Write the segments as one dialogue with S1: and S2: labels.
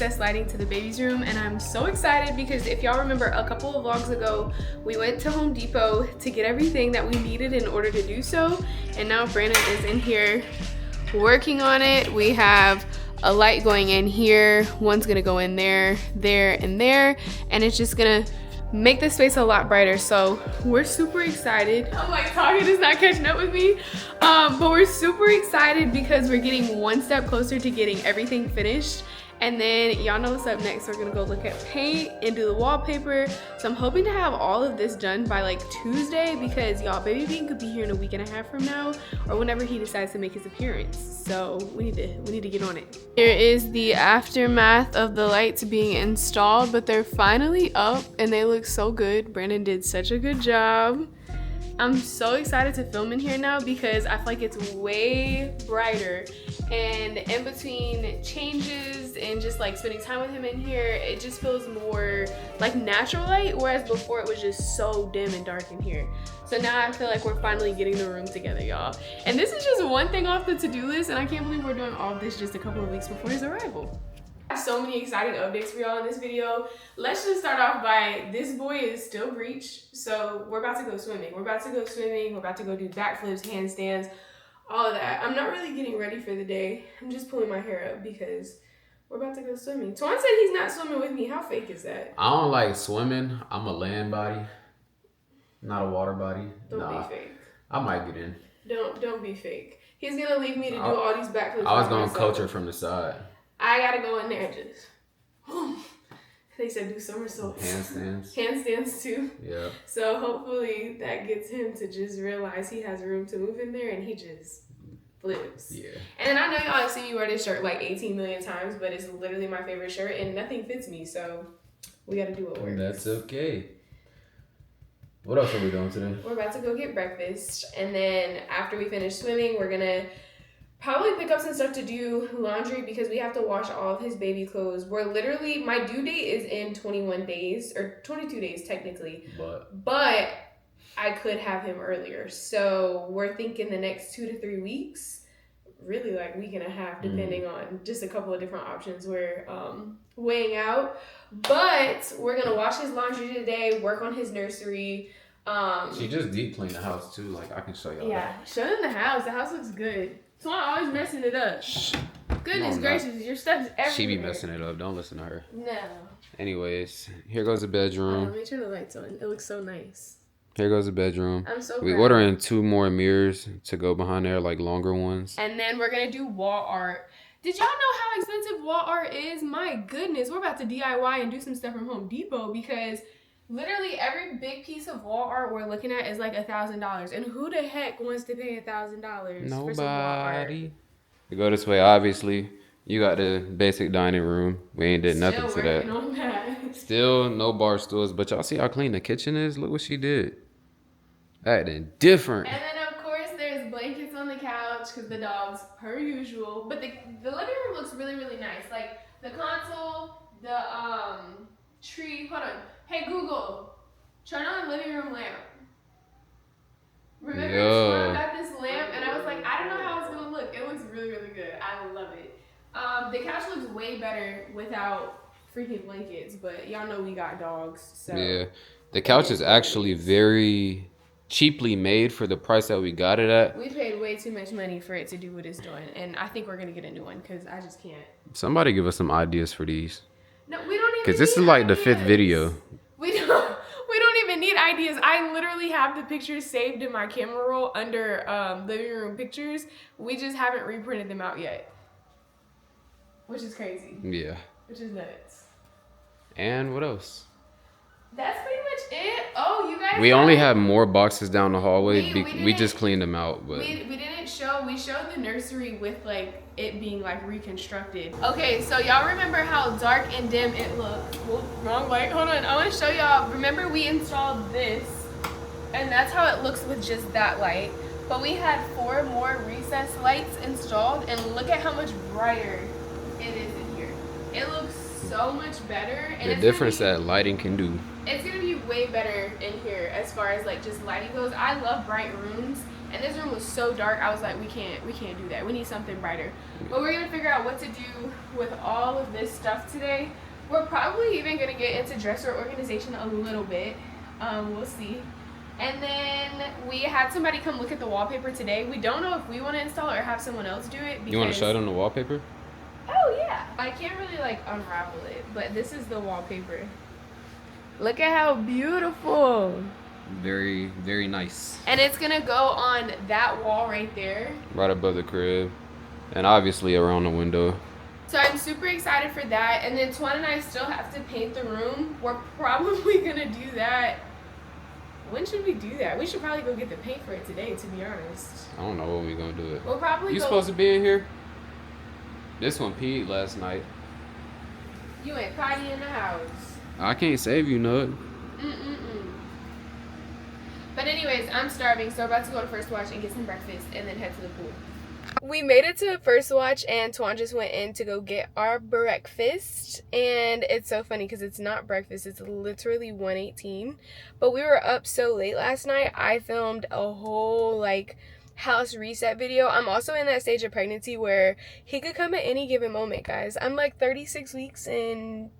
S1: recessed lighting to the baby's room, and I'm so excited because if y'all remember a couple of vlogs ago, we went to Home Depot to get everything that we needed in order to do so, and now Brandon is in here working on it. We have a light going in here, one's gonna go in there, there, and there, and it's just gonna make the space a lot brighter. So we're super excited. I'm like, Target is not catching up with me, but we're super excited because we're getting one step closer to getting everything finished. And then y'all know what's up next. We're gonna go look at paint and do the wallpaper. So I'm hoping to have all of this done by like Tuesday, because y'all, baby Bean could be here in a week and a half from now, or whenever he decides to make his appearance. So we need to get on it. Here is the aftermath of the lights being installed, but they're finally up and they look so good. Brandon did such a good job. I'm so excited to film in here now because I feel like it's way brighter, and in between changes and just like spending time with him in here, it just feels more like natural light, whereas before it was just so dim and dark in here. So now I feel like we're finally getting the room together, y'all. And this is just one thing off the to-do list, and I can't believe we're doing all of this just a couple of weeks before his arrival. So many exciting updates for y'all in this video. Let's just start off by, this boy is still breached, so we're about to go swimming. We're about to go do backflips, handstands, all of that. I'm not really getting ready for the day. I'm just pulling my hair up because we're about to go swimming. Twan said he's not swimming with me. How fake is that?
S2: I don't like swimming. I'm a land body, not a water body.
S1: Don't be fake.
S2: I might get in.
S1: Don't be fake. He's gonna leave me to do all these backflips.
S2: I was gonna coach her from the side.
S1: I gotta go in there and just, they said do somersaults.
S2: Handstands.
S1: Handstands too.
S2: Yeah.
S1: So hopefully that gets him to just realize he has room to move in there, and he just flips.
S2: Yeah.
S1: And I know y'all have seen me wear this shirt like 18 million times, but it's literally my favorite shirt and nothing fits me, so we gotta do what works.
S2: That's okay. What else are we doing today?
S1: We're about to go get breakfast, and then after we finish swimming, we're gonna probably pick up some stuff to do laundry because we have to wash all of his baby clothes. We're literally, my due date is in 21 days, or 22 days technically, but I could have him earlier. So we're thinking the next 2 to 3 weeks, really like week and a half, depending on just a couple of different options we're weighing out. But we're gonna wash his laundry today, work on his nursery.
S2: She just deep cleaned the house too, like I can show y'all.
S1: Yeah, show them the house looks good. So I'm always messing it up. Goodness gracious, your stuff's everywhere.
S2: She be messing it up. Don't listen to her.
S1: No.
S2: Anyways, here goes the bedroom.
S1: Let me turn the lights on. It looks so nice.
S2: Here goes the bedroom.
S1: I'm so
S2: We ordering 2 more mirrors to go behind there, like longer ones.
S1: And then we're gonna do wall art. Did y'all know how expensive wall art is? My goodness, we're about to DIY and do some stuff from Home Depot because literally every big piece of wall art we're looking at is like $1,000, and who the heck wants to pay $1,000 for some wall art?
S2: Nobody. We go this way, obviously. You got the basic dining room. We ain't did nothing to that.
S1: On that.
S2: Still no bar stools, but y'all see how clean the kitchen is? Look what she did. Acting different.
S1: And then of course there's blankets on the couch because the dogs, per usual. But the living room looks really, really nice. Like the console, the tree. Hold on. Hey Google, turn on the living room lamp. Remember, Swan got this lamp, and I was like, I don't know how it's gonna look. It looks really, really good. I love it. The couch looks way better without freaking blankets, but y'all know we got dogs, so.
S2: Yeah, the couch is actually very cheaply made for the price that we got it at.
S1: We paid way too much money for it to do what it's doing, and I think we're gonna get a new one because I just can't.
S2: Somebody give us some ideas for these.
S1: No, we don't even.
S2: Because this is like the 5th video.
S1: We don't even need ideas. I literally have the pictures saved in my camera roll under living room pictures. We just haven't reprinted them out yet, which is crazy.
S2: Yeah.
S1: Which is nuts.
S2: And what else?
S1: That's pretty much it. Oh, you guys.
S2: We only have more boxes down the hallway.
S1: We
S2: just cleaned them out, but
S1: we didn't show. We showed the nursery with like it being like reconstructed. Okay, so y'all remember how dark and dim it looked? Whoop, wrong way. Hold on. I want to show y'all. Remember we installed this, and that's how it looks with just that light. But we had 4 more recessed lights installed, and look at how much brighter it is in here. It looks so much better. And
S2: the difference that lighting can do.
S1: It's gonna be way better in here as far as like just lighting goes. I love bright rooms, and this room was so dark. I was like, we can't do that. We need something brighter. But we're gonna figure out what to do with all of this stuff today. We're probably even gonna get into dresser organization a little bit. We'll see. And then we had somebody come look at the wallpaper today. We don't know if we want to install it or have someone else do it.
S2: You want to show them the wallpaper?
S1: Oh yeah. I can't really like unravel it, but this is the wallpaper. Look at how beautiful.
S2: Very, very nice.
S1: And it's gonna go on that wall right there.
S2: Right above the crib. And obviously around the window.
S1: So I'm super excited for that. And then Twan and I still have to paint the room. We're probably gonna do that. When should we do that? We should probably go get the paint for it today, to be honest.
S2: I don't know when we're gonna do it.
S1: We'll probably
S2: You supposed to be in here? This one peed last night.
S1: You ain't potty in the house.
S2: I can't save you, Nut.
S1: But anyways, I'm starving, so we're about to go to First Watch and get some breakfast and then head to the pool. We made it to First Watch and Twan just went in to go get our breakfast. And it's so funny because it's not breakfast, it's literally 1:18. But we were up so late last night, I filmed a whole like house reset video. I'm also in that stage of pregnancy where he could come at any given moment, guys. I'm like 36 weeks and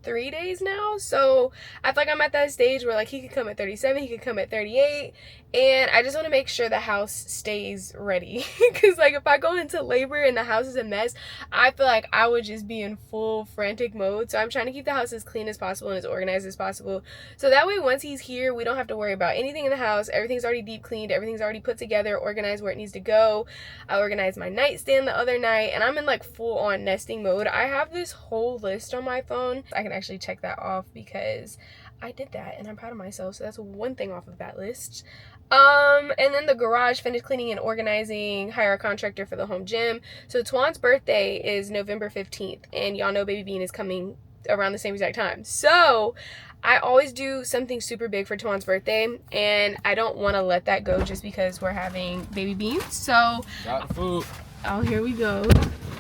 S1: 3 days now, so I feel like I'm at that stage where like he could come at 37, he could come at 38, and I just want to make sure the house stays ready because like if I go into labor and the house is a mess, I feel like I would just be in full frantic mode. So I'm trying to keep the house as clean as possible and as organized as possible, so that way once he's here we don't have to worry about anything in the house. Everything's already deep cleaned, everything's already put together, organized where it needs to go. I organized my nightstand the other night and I'm in like full on nesting mode. I have this whole list on my phone. I can actually check that off because I did that and I'm proud of myself, so that's one thing off of that list. And then the garage, finished cleaning and organizing, hire a contractor for the home gym. So Twan's birthday is November 15th and y'all know Baby Bean is coming around the same exact time, so I always do something super big for Twan's birthday and I don't want to let that go just because we're having Baby Bean. So
S2: got the food.
S1: Oh, here we go.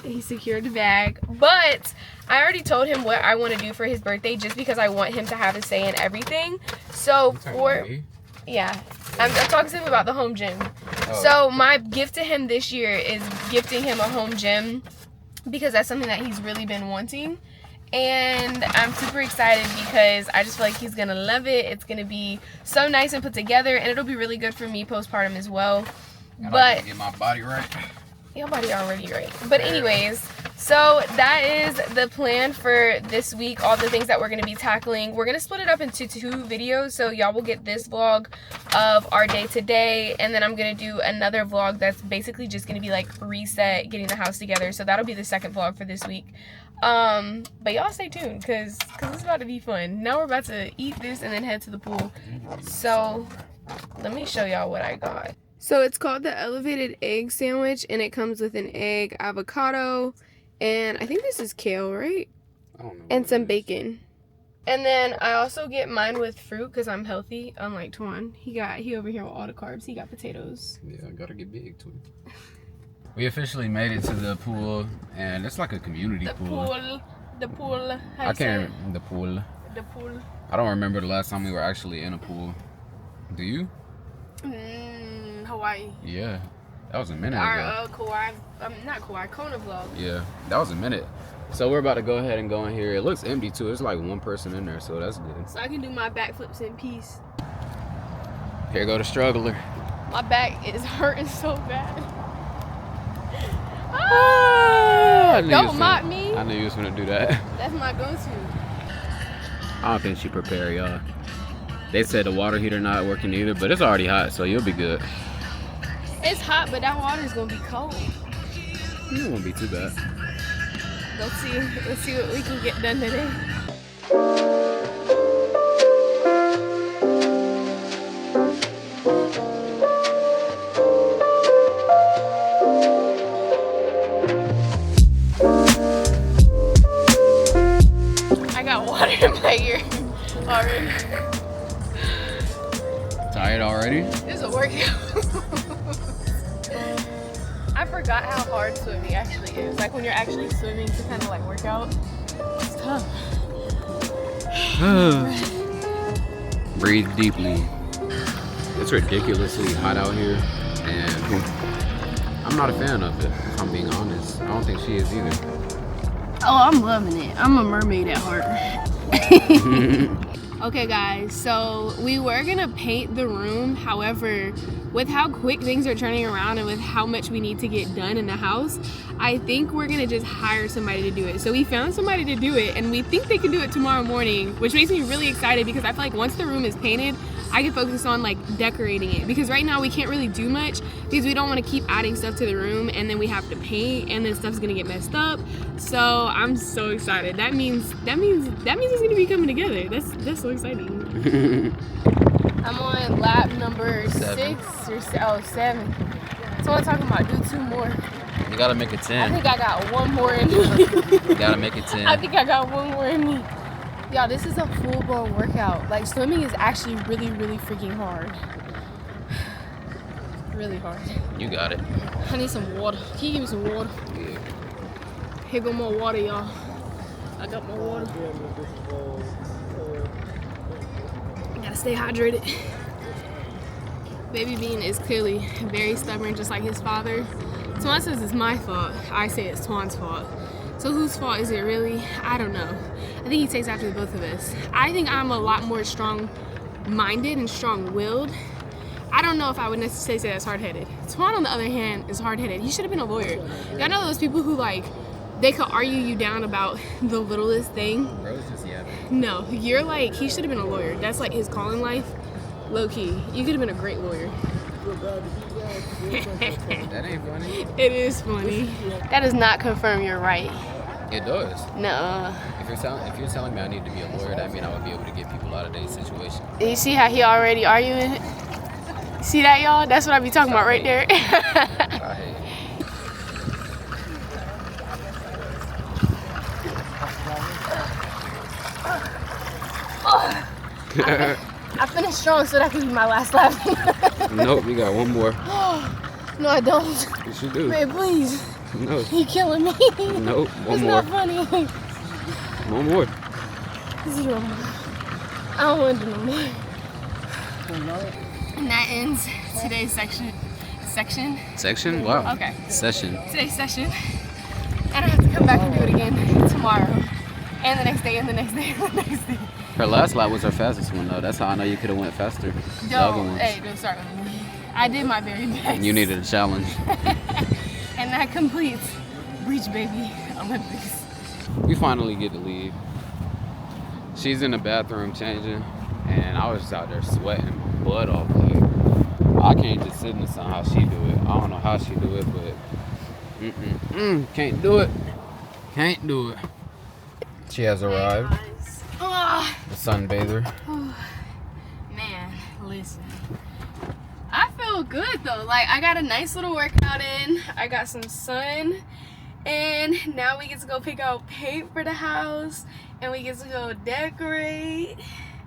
S1: He secured the bag. But I already told him what I want to do for his birthday just because I want him to have a say in everything. So for... Yeah. I'm talking to him about the home gym. Oh. So my gift to him this year is gifting him a home gym because that's something that he's really been wanting. And I'm super excited because I just feel like he's going to love it. It's going to be so nice and put together and it'll be really good for me postpartum as well. But
S2: get my body right.
S1: Your body already right. But anyways, so that is the plan for this week, all the things that we're going to be tackling. We're going to split it up into 2 videos, so y'all will get this vlog of our day today, and then I'm going to do another vlog that's basically just going to be like reset, getting the house together. So that'll be the second vlog for this week. But y'all stay tuned because it's about to be fun. Now we're about to eat this and then head to the pool. So let me show y'all what I got. So it's called the elevated egg sandwich and it comes with an egg, avocado, and I think this is kale, right?
S2: I don't know.
S1: And some bacon. And then I also get mine with fruit because I'm healthy, unlike Twan. He over here with all the carbs. He got potatoes.
S2: Yeah, I gotta get big too. We officially made it to the pool and it's like a community pool.
S1: The pool.
S2: I can't remember the pool.
S1: The pool.
S2: I don't remember the last time we were actually in a pool. Do you?
S1: Hawaii.
S2: Yeah, that was a minute
S1: Our
S2: ago.
S1: Kona vlog.
S2: Yeah, that was a minute. So we're about to go ahead and go in here. It looks empty too. It's like 1 person in there, so that's good.
S1: So I can do my backflips in peace.
S2: Here go the struggler.
S1: My back is hurting so bad. Don't mock me.
S2: I knew you was gonna do that.
S1: That's my go-to.
S2: I don't think she prepared y'all. They said the water heater not working either, but it's already hot, so you'll be good.
S1: It's hot, but that water is gonna be cold.
S2: It won't be too bad.
S1: Let's see what we can get done today. I got water in my ear already.
S2: Tired already?
S1: This is a workout. I forgot how hard swimming actually is. Like when you're actually swimming to kind of like work out. It's tough.
S2: Breathe deeply. It's ridiculously hot out here. And I'm not a fan of it, if I'm being honest. I don't think she is either.
S1: Oh, I'm loving it. I'm a mermaid at heart. Okay guys, so we were gonna paint the room. However, with how quick things are turning around and with how much we need to get done in the house, I think we're gonna just hire somebody to do it. So we found somebody to do it and we think they can do it tomorrow morning, which makes me really excited because I feel like once the room is painted, I can focus on like decorating it, because right now we can't really do much because we don't want to keep adding stuff to the room and then we have to paint and then stuff's gonna get messed up. So I'm so excited. That means it's gonna be coming together. That's so exciting. I'm on lap number 6 or 7. So I'm talking about do 2 more.
S2: You gotta make it 10.
S1: I think I got 1 more in me.
S2: You gotta make it 10.
S1: I think I got 1 more in me. Y'all, this is a full-blown workout. Like, swimming is actually really, really freaking hard. Really hard.
S2: You got it.
S1: I need some water. Can you give me some water?
S2: Yeah.
S1: Here go more water, y'all. I got my water. I gotta stay hydrated. Baby Bean is clearly very stubborn, just like his father. Twan says it's my fault. I say it's Twan's fault. So whose fault is it really? I don't know. I think he takes after the both of us. I think I'm a lot more strong-minded and strong-willed. I don't know if I would necessarily say that's hard-headed. Twan, on the other hand, is hard-headed. He should have been a lawyer. Y'all know those people who, like, they could argue you down about the littlest thing?
S2: Bro's just yapping.
S1: No, you're like, he should have been a lawyer. That's like his calling life. Low-key. You could have been a great lawyer.
S2: That ain't funny.
S1: It is funny. That does not confirm you're right.
S2: It does.
S1: No.
S2: If you're telling me I need to be a lawyer, that means I would be able to get people out of their situation.
S1: You see how he already arguing? See that, y'all? That's what I be talking about right there. I finished strong so that could be my last lap.
S2: Nope, you got 1 more.
S1: No, I don't.
S2: Yes, you do.
S1: Man, please.
S2: No.
S1: You're killing me.
S2: Nope, 1
S1: it's
S2: more.
S1: It's not funny.
S2: 1 more.
S1: 0 more. I don't want to do no more. And that ends today's section.
S2: Section? Wow.
S1: Okay.
S2: Session.
S1: Today's session. And I have to come back and do it again tomorrow. And the next day, and the next day, and the next day.
S2: Her last lap was her fastest one, though. That's how I know you could have went faster.
S1: Don't start with me. I did my very best.
S2: You needed a challenge.
S1: And that completes Beach Baby Olympics.
S2: We finally get to leave. She's in the bathroom changing, and I was just out there sweating blood off. Like, I can't just sit in the sun how she do it. I don't know how she do it, but can't do it. Can't do it. She has arrived. The sunbather.
S1: Man, listen. I feel good though. Like, I got a nice little workout in. I got some sun. And now we get to go pick out paint for the house. And we get to go decorate.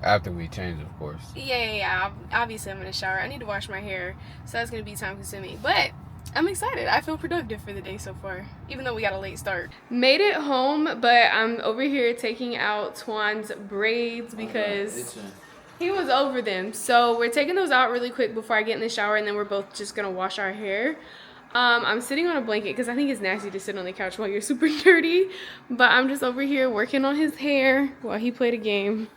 S2: After we change, of course.
S1: Yeah. Obviously, I'm in the shower. I need to wash my hair. So that's going to be time consuming. But I'm excited. I feel productive for the day so far, even though we got a late start. Made it home, but I'm over here taking out Twan's braids because he was over them. So we're taking those out really quick before I get in the shower, and then we're both just gonna wash our hair. I'm sitting on a blanket because I think it's nasty to sit on the couch while you're super dirty, but I'm just over here working on his hair while he played a game.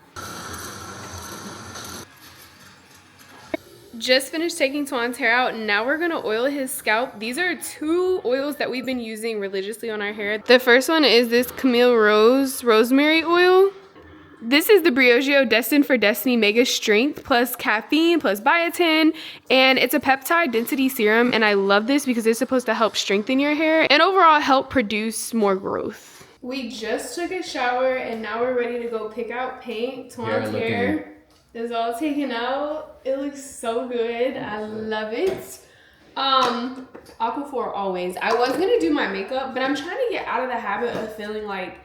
S1: Just finished taking Twan's hair out, and now we're gonna oil his scalp. These are 2 oils that we've been using religiously on our hair. The first one is this Camille Rose Rosemary Oil. This is the Briogeo Destined for Destiny Mega Strength plus caffeine plus biotin, and it's a peptide density serum, and I love this because it's supposed to help strengthen your hair and overall help produce more growth. We just took a shower, and now we're ready to go pick out paint. Twan's hair is all taken out. It looks so good. I love it. Aquaphor always. I was gonna do my makeup, but I'm trying to get out of the habit of feeling like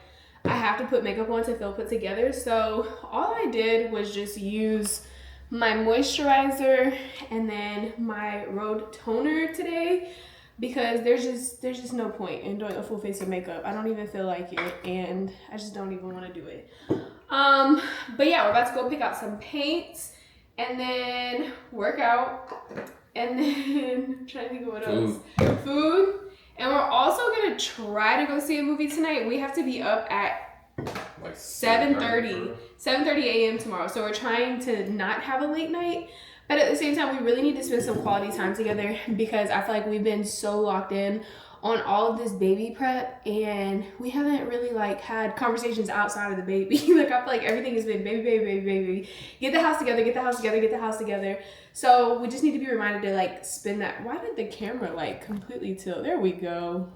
S1: I have to put makeup on to feel put together. So all I did was just use my moisturizer and then my Rhode toner today, because there's just no point in doing a full face of makeup. I don't even feel like it, and I just don't even want to do it. But yeah, we're about to go pick out some paints and then work out And then I'm trying to think of what else. Food. And we're also gonna try to go see a movie tonight. We have to be up at like 7:30 a.m. tomorrow. So we're trying to not have a late night. But at the same time, we really need to spend some quality time together because I feel like we've been so locked in on all of this baby prep and we haven't really like had conversations outside of the baby. Like I feel like everything has been baby. Get the house together. So we just need to be reminded to like spend that. Why did the camera like completely tilt? There we go.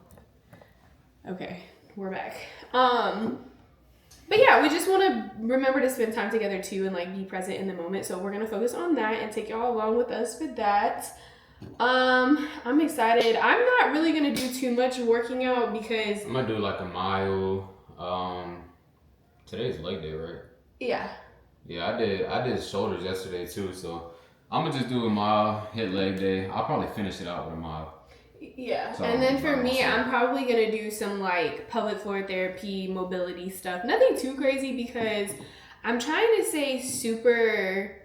S1: Okay, we're back. But yeah, we just want to remember to spend time together too and like be present in the moment. So we're gonna focus on that and take y'all along with us for that. I'm excited. I'm not really gonna do too much working out because
S2: I'm gonna do like a mile. Today's leg day, right?
S1: Yeah.
S2: Yeah, I did shoulders yesterday too, so I'm gonna just do a mile, hit leg day. I'll probably finish it out with a mile.
S1: Yeah, so, and then for me, I'm probably gonna do some like pelvic floor therapy, mobility stuff. Nothing too crazy because I'm trying to say super,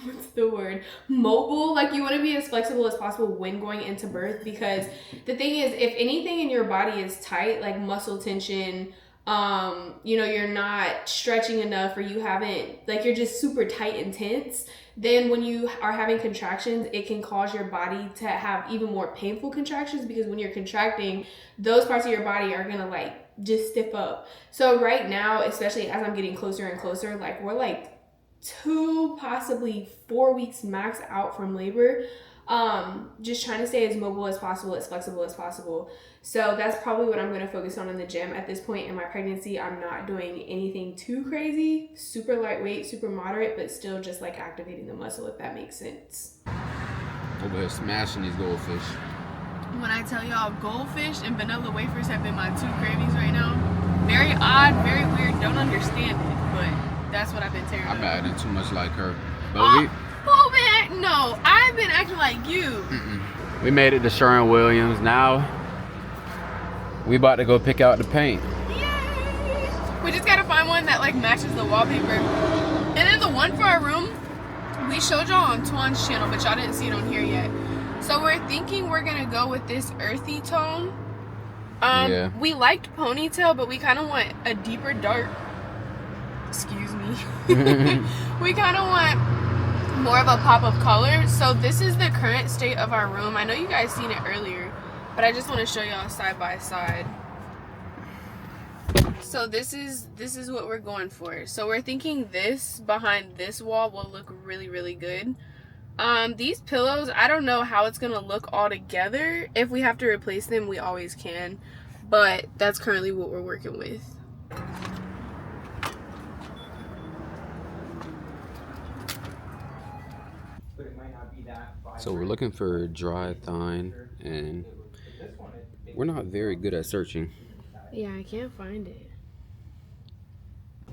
S1: what's the word? Mobile. Like you want to be as flexible as possible when going into birth because the thing is, if anything in your body is tight, like muscle tension, you know, you're not stretching enough or you haven't, like you're just super tight and tense, then when you are having contractions, it can cause your body to have even more painful contractions because when you're contracting, those parts of your body are gonna like just stiff up. So right now, especially as I'm getting closer and closer, like we're like 2, possibly 4 weeks max out from labor. Just trying to stay as mobile as possible, as flexible as possible. So that's probably what I'm going to focus on in the gym at this point in my pregnancy. I'm not doing anything too crazy, super lightweight, super moderate, but still just like activating the muscle, if that makes sense.
S2: Over here smashing these goldfish.
S1: When I tell y'all goldfish and vanilla wafers have been my 2 cravings right now, very odd, very weird, don't understand it, but that's what I've been tearing up.
S2: I've been acting too much like her. But
S1: no, I've been acting like you.
S2: We made it to Sherwin-Williams. Now we about to go pick out the paint.
S1: Yay! We just gotta find one that like matches the wallpaper. And then the one for our room, we showed y'all on Twan's channel, but y'all didn't see it on here yet. So we're thinking we're gonna go with this earthy tone.
S2: Yeah.
S1: We liked ponytail, but we kind of want a deeper dark. Excuse me. We kind of want more of a pop of color. So this is the current state of our room. I know you guys seen it earlier, but I just want to show y'all side by side. So this is what we're going for. So we're thinking this behind this wall will look really, really good. These pillows, I don't know how it's gonna look all together. If we have to replace them, we always can, but that's currently what we're working with.
S2: So we're looking for dry thine, and we're not very good at searching.
S1: Yeah, I can't find it.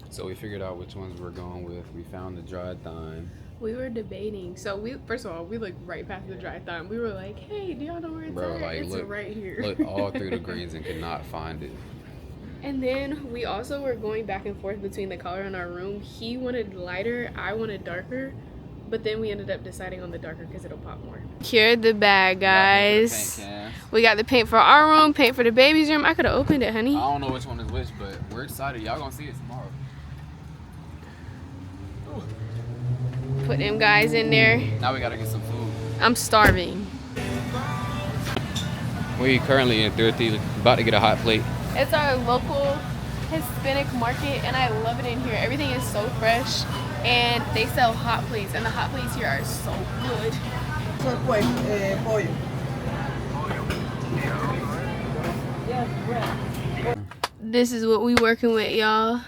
S2: So we figured out which ones we're going with. We found the dry thine.
S1: We were debating. So first of all, we looked right past the dry thine. We were like, hey, do y'all know where it's at?
S2: Like,
S1: it's right here.
S2: Look all through the greens and could not find it.
S1: And then we also were going back and forth between the color in our room. He wanted lighter, I wanted darker. But then we ended up deciding on the darker because it'll pop more. Here's the bag, guys. We got the paint for our room, paint for the baby's room. I could have opened it, honey.
S2: I don't know which one is which, but we're excited. Y'all gonna see it tomorrow.
S1: Put them guys in there.
S2: Now we gotta get some food.
S1: I'm starving.
S2: We currently in Nursery, about to get a hot plate.
S1: It's our local Hispanic market, and I love it in here. Everything is so fresh. And they sell hot plates, and the hot plates here are so good. This is what we working with, y'all.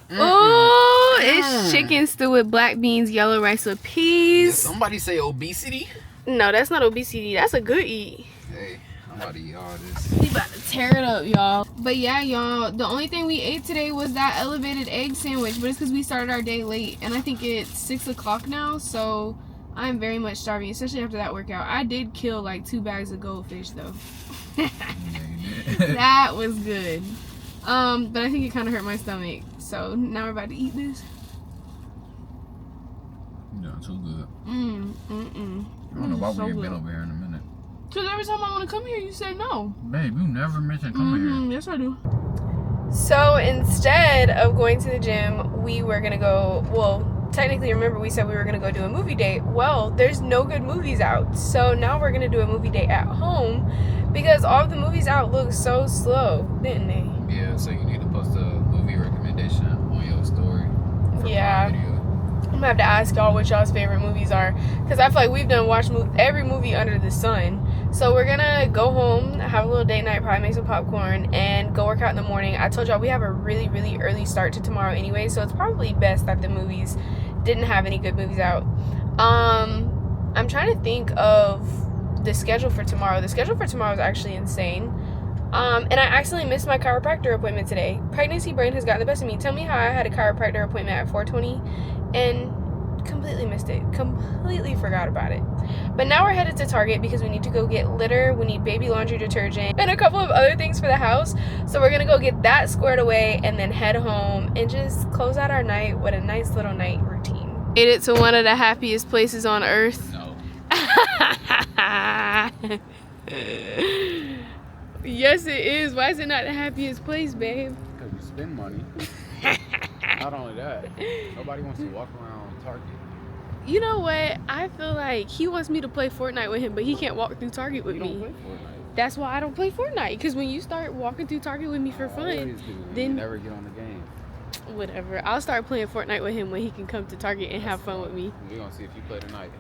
S1: Oh, it's chicken stew with black beans, yellow rice with peas.
S2: Did somebody say obesity?
S1: No, that's not obesity. That's a good eat.
S2: Hey, I'm about to eat all this.
S1: We about to tear it up, y'all. But yeah, y'all, the only thing we ate today was that elevated egg sandwich, but it's because we started our day late, and I think it's 6 o'clock now, so I'm very much starving, especially after that workout. I did kill like 2 bags of goldfish though. That was good. But I think it kind of hurt my stomach, so now we're about to eat this.
S2: Yeah, too good.
S3: I don't know why we ain't been over here in a minute.
S1: Because every time I want to come here, you say no.
S3: Babe, you never mentioned coming here.
S1: Yes, I do. So instead of going to the gym, we were going to go, well, technically, remember we said we were going to go do a movie date. Well, there's no good movies out. So now we're going to do a movie date at home because all of the movies out look so slow, didn't they?
S2: Yeah, so you need to post a movie recommendation on your story.
S1: Yeah. I'm gonna have to ask y'all what y'all's favorite movies are, because I feel like we've done watched every movie under the sun. So we're gonna go home, have a little date night, probably make some popcorn, and go work out in the morning. I told y'all we have a really, really early start to tomorrow anyway, so it's probably best that the movies didn't have any good movies out. I'm trying to think of the schedule for tomorrow. The schedule for tomorrow is actually insane. And I accidentally missed my chiropractor appointment today. Pregnancy brain has gotten the best of me. Tell me how I had a chiropractor appointment at 4:20 and completely missed it. Completely forgot about it. But now we're headed to Target because we need to go get litter, we need baby laundry detergent, and a couple of other things for the house. So we're gonna go get that squared away and then head home and just close out our night with a nice little night routine. Made it to one of the happiest places on earth.
S2: No.
S1: Yes, it is. Why is it not the happiest place, babe?
S2: Because you spend money. Not only that, nobody wants to walk around Target.
S1: You know what? I feel like he wants me to play Fortnite with him, but he can't walk through Target with
S2: You don't
S1: me.
S2: play Fortnite.
S1: That's why I don't play Fortnite. Because when you start walking through Target with me for
S2: I
S1: fun,
S2: always do.
S1: then
S2: You never get on the game.
S1: whatever. I'll start playing Fortnite with him when he can come to Target and have fun with me.
S2: We're going to see if you play tonight.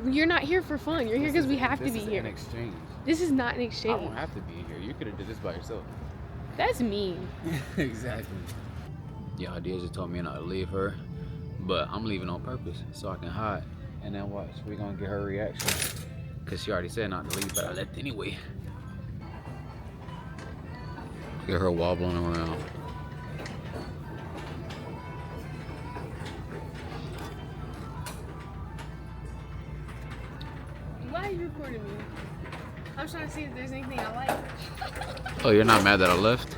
S1: You're not here for fun. You're here because we have to be
S2: This is
S1: here.
S2: an exchange.
S1: This is not an
S2: I
S1: exchange.
S2: won't have to be here. You could have did this by yourself.
S1: That's mean.
S2: Exactly. Yeah, Dia just told me not to leave her, but I'm leaving on purpose so I can hide. And then watch, we're gonna get her reaction. Cause she already said not to leave, but I left anyway. Get her wobbling around.
S1: Why are you recording me? I'm trying to see if there's anything I like.
S2: Oh, you're not mad that I left?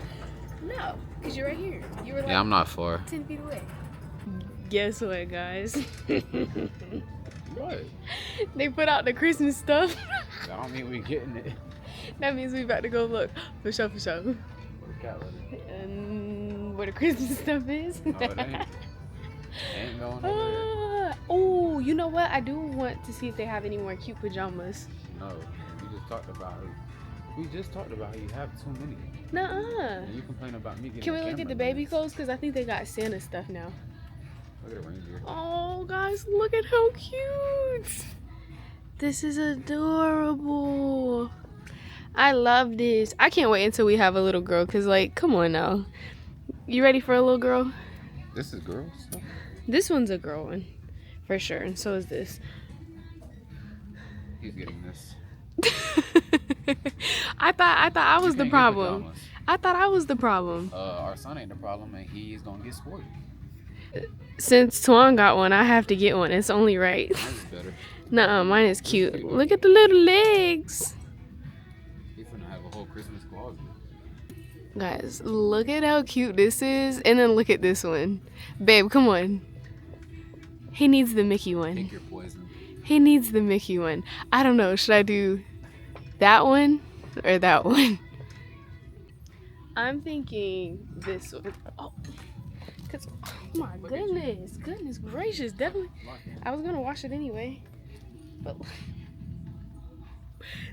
S1: No, because you're right here. You were like
S2: Yeah, I'm not far.
S1: 10 feet away. Guess what, guys?
S2: What?
S1: They put out the Christmas stuff.
S2: I don't mean we getting it.
S1: That means we about to go look. For sure, for sure.
S2: Where the cat litter?
S1: And where the Christmas stuff is.
S2: No, it ain't. Ain't going over
S1: Oh, you know what? I do want to see if they have any more cute pajamas.
S2: there. No, we just talked about it. We just talked about how you have too many.
S1: Nuh-uh.
S2: And you complain about me getting
S1: Can we look at the baby
S2: clothes?
S1: clothes? Because I think they got Santa stuff now.
S2: Look at the reindeer.
S1: Oh, guys, look at how cute. This is adorable. I love this. I can't wait until we have a little girl because, like, come on now. You ready for a little girl?
S2: This is girls?
S1: This one's a girl one, for sure, and so is this.
S2: He's getting this.
S1: I thought I was
S2: You
S1: the
S2: can't get
S1: problem.
S2: pajamas.
S1: I thought I was the problem.
S2: Our son ain't the problem, and he's gonna get spoiled.
S1: Since Tuan got one, I have to get one. It's only right.
S2: Mine's better.
S1: Nuh-uh, mine is cute. Look at the little legs.
S2: He's gonna have a whole Christmas closet.
S1: Guys, look at how cute this is. And then look at this one. Babe, come on. He needs the Mickey one.
S2: Pick your poison.
S1: He needs the Mickey one. I don't know. Should I do that one or that one? I'm thinking this one. Oh, cause, oh my goodness. Goodness gracious. Definitely. I was going to wash it anyway. But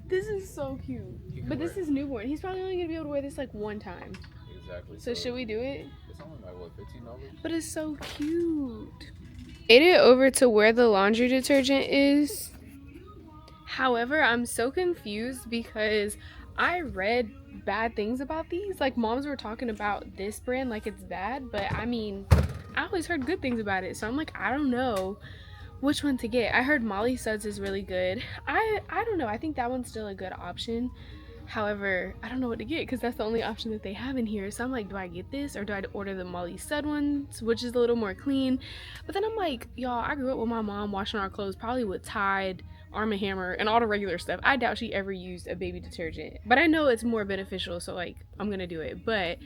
S1: this is so cute. But this is newborn. He's probably only going to be able to wear this like one time.
S2: Exactly.
S1: So should we do it?
S2: It's only like, what, $15?
S1: But it's so cute. Made it over to where the laundry detergent is. However, I'm so confused because I read bad things about these. Like, moms were talking about this brand like it's bad, but I mean, I always heard good things about it. So I'm like, I don't know which one to get. I heard Molly Suds is really good. I don't know. I think that one's still a good option. However, I don't know what to get because that's the only option that they have in here. So I'm like, do I get this or do I order the Molly Sud ones, which is a little more clean? But then I'm like, y'all, I grew up with my mom washing our clothes probably with Tide, Arm & Hammer, and all the regular stuff. I doubt she ever used a baby detergent. But I know it's more beneficial, so like, I'm gonna do it. But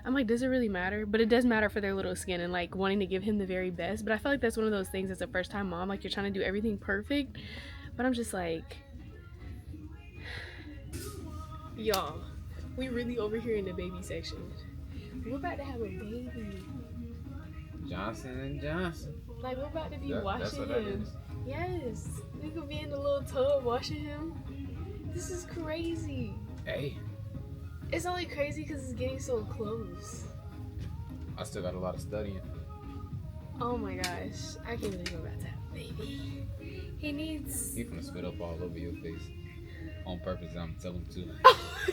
S1: I'm like, does it really matter? But it does matter for their little skin and like wanting to give him the very best. But I feel like that's one of those things as a first time mom, like you're trying to do everything perfect. But I'm just like, y'all, we really over here in the baby section. We're about to have a baby.
S2: Johnson and Johnson.
S1: Like we're about to be
S2: That's
S1: washing
S2: what that
S1: him.
S2: is.
S1: Yes, we could be in the little tub washing him. This is crazy.
S2: Hey,
S1: It's only crazy because it's getting so close.
S2: I still got a lot of studying.
S1: Oh my gosh, I can't believe we're about to have a baby. He needs.
S2: He finna spit up all over your face on purpose. I'm telling him to.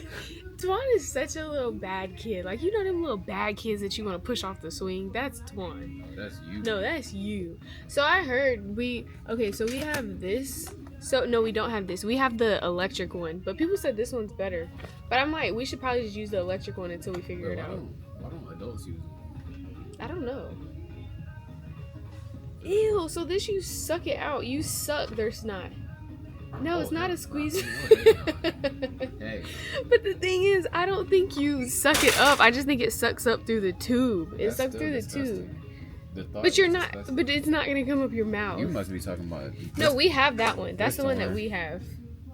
S1: Twan is such a little bad kid. Like, you know them little bad kids that you want to push off the swing? That's Twan.
S2: Oh, that's you.
S1: No, that's you. So I heard okay, so we have this. So no, we don't have this. We have the electric one, but people said this one's better. But I'm like, we should probably just use the electric one until we figure it out.
S2: Why don't adults use it?
S1: I don't know. Ew, so this you suck it out. You suck their snot. No, it's not a squeeze.
S2: Hey.
S1: But the thing is, I don't think you suck it up. I just think it sucks up through the tube. It
S2: That's
S1: sucks
S2: still
S1: through the
S2: disgusting.
S1: tube.
S2: The
S1: But you're
S2: thought
S1: not.
S2: is disgusting.
S1: But it's not gonna come up your mouth.
S2: You must be talking about.
S1: No, we have that one. That's
S2: This
S1: the one that
S2: one.
S1: we have.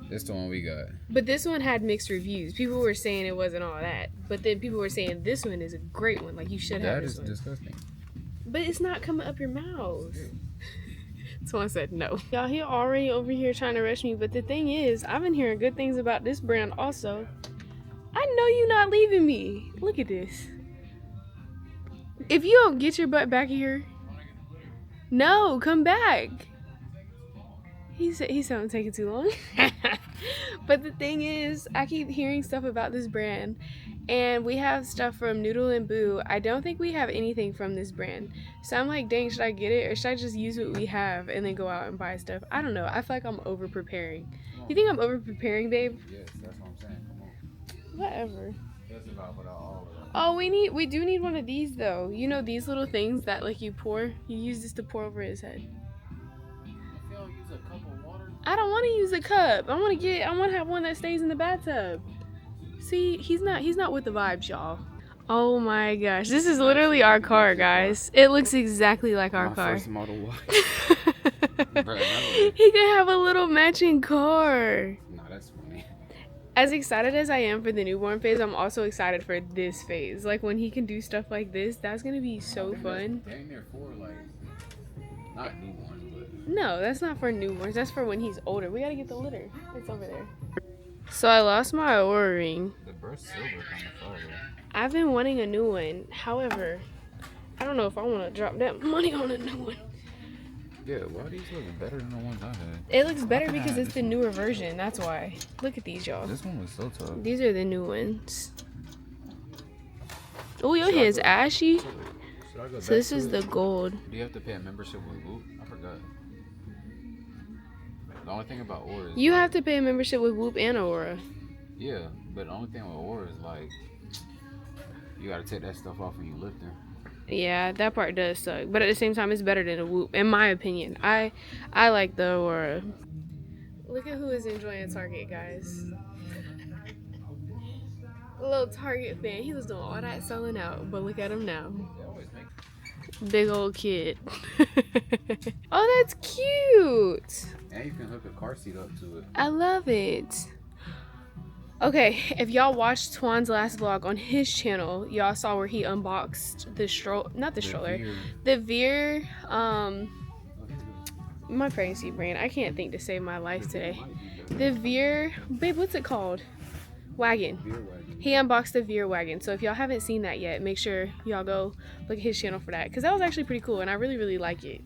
S2: That's the one we got.
S1: But this one had mixed reviews. People were saying it wasn't all that. But then people were saying this one is a great one. Like, you should have
S2: That
S1: this
S2: is
S1: one.
S2: disgusting.
S1: But it's not coming up your mouth. Someone said no. Y'all, he already over here trying to rush me. But the thing is, I've been hearing good things about this brand also. I know you not leaving me. Look at this. If you don't get your butt back here. No, come back. He said I'm taking too long. But the thing is, I keep hearing stuff about this brand. And we have stuff from Noodle and Boo. I don't think we have anything from this brand. So I'm like, dang, should I get it? Or should I just use what we have and then go out and buy stuff? I don't know. I feel like I'm over preparing. You think I'm over preparing, babe?
S2: Yes, that's what I'm saying. Come on.
S1: Whatever.
S2: That's about what I all of that.
S1: Oh, we do need one of these though. You know these little things that like you pour? You use this to pour over his head.
S2: If you don't use a cup of water.
S1: I don't want to use a cup. I want to have one that stays in the bathtub. See, he's not with the vibes, y'all. Oh my gosh, this is literally our car, guys. It looks exactly like our car.
S2: First Model Y.
S1: He could have a little matching car.
S2: No, that's funny.
S1: As excited as I am for the newborn phase, I'm also excited for this phase. Like when he can do stuff like this, that's gonna be so fun.
S2: Dang near for like not newborn, but
S1: No, that's not for newborns. That's for when he's older. We gotta get the litter. It's over there. So I lost my Aura ring.
S2: the burst silver kind of far away.
S1: I've been wanting a new one. However, I don't know if I want to drop that money on a new one.
S2: Yeah, why these look better than the ones I had?
S1: It looks better
S2: can I
S1: because
S2: have
S1: it's the newer version. That's why. Look at these, y'all.
S2: This one was so tough.
S1: These are the new ones. Oh, your
S2: Should I
S1: hair's
S2: go-
S1: ashy.
S2: Should I go
S1: So this is the gold.
S2: Do you have to pay a membership with Whoop? I forgot. The only thing about Aura is
S1: You
S2: like,
S1: have to pay a membership with Whoop and Aura.
S2: Yeah, but the only thing with Aura is like you gotta take that stuff off when you lift her.
S1: Yeah, that part does suck. But at the same time, it's better than a Whoop, in my opinion. I like the Aura. Look at who is enjoying Target, guys. A little Target fan. He was doing all that selling out, but look at him now.
S2: They always make.
S1: Big old kid. Oh, that's cute.
S2: And you can hook a car seat up to it.
S1: I love it. Okay, if y'all watched Twan's last vlog on his channel, y'all saw where he unboxed the stroller. The Veer, my pregnancy brain, I can't think to save my life today. The Veer, babe, what's it called? Wagon. He unboxed the Veer wagon. So if y'all haven't seen that yet, make sure y'all go look at his channel for that. Because that was actually pretty cool and I really, really like it.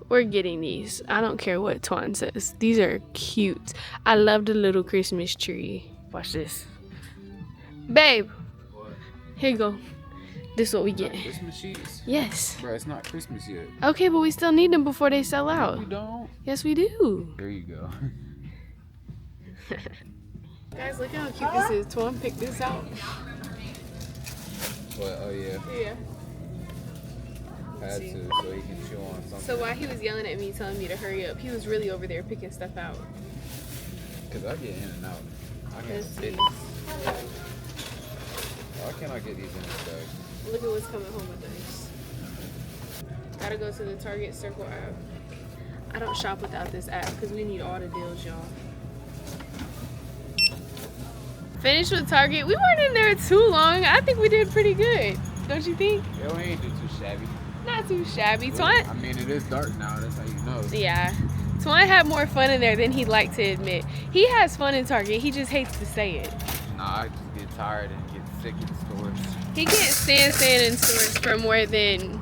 S1: We're getting these. I don't care what Twan says. These are cute. I love the little Christmas tree. Watch this. Babe.
S2: What?
S1: Here you go. This is what we get.
S2: Christmas sheets?
S1: Yes.
S2: Bro, it's not Christmas yet.
S1: Okay, but we still need them before they sell
S2: You
S1: out.
S2: don't?
S1: Yes, we do.
S2: There you go.
S1: Guys, look how cute this is. Twan picked this out.
S2: But oh yeah,
S1: Yeah.
S2: had to so he can chew on something.
S1: So while he was yelling at me, telling me to hurry up, he was really over there picking stuff out.
S2: Cause I get in and out. I can
S1: Let's
S2: fit.
S1: see.
S2: I can't I get these in this bag?
S1: Look at what's coming home with us. Gotta go to the Target Circle app. I don't shop without this app because we need all the deals, y'all. Finished with Target. We weren't in there too long. I think we did pretty good. Don't you think?
S2: Yeah, we ain't do too shabby.
S1: Not too shabby.
S2: I mean, it is dark now. That's how you know.
S1: Yeah. Twan had more fun in there than he'd like to admit. He has fun in Target. He just hates to say it.
S2: Nah, I just get tired and get sick in stores.
S1: He can't stand staying in stores for more than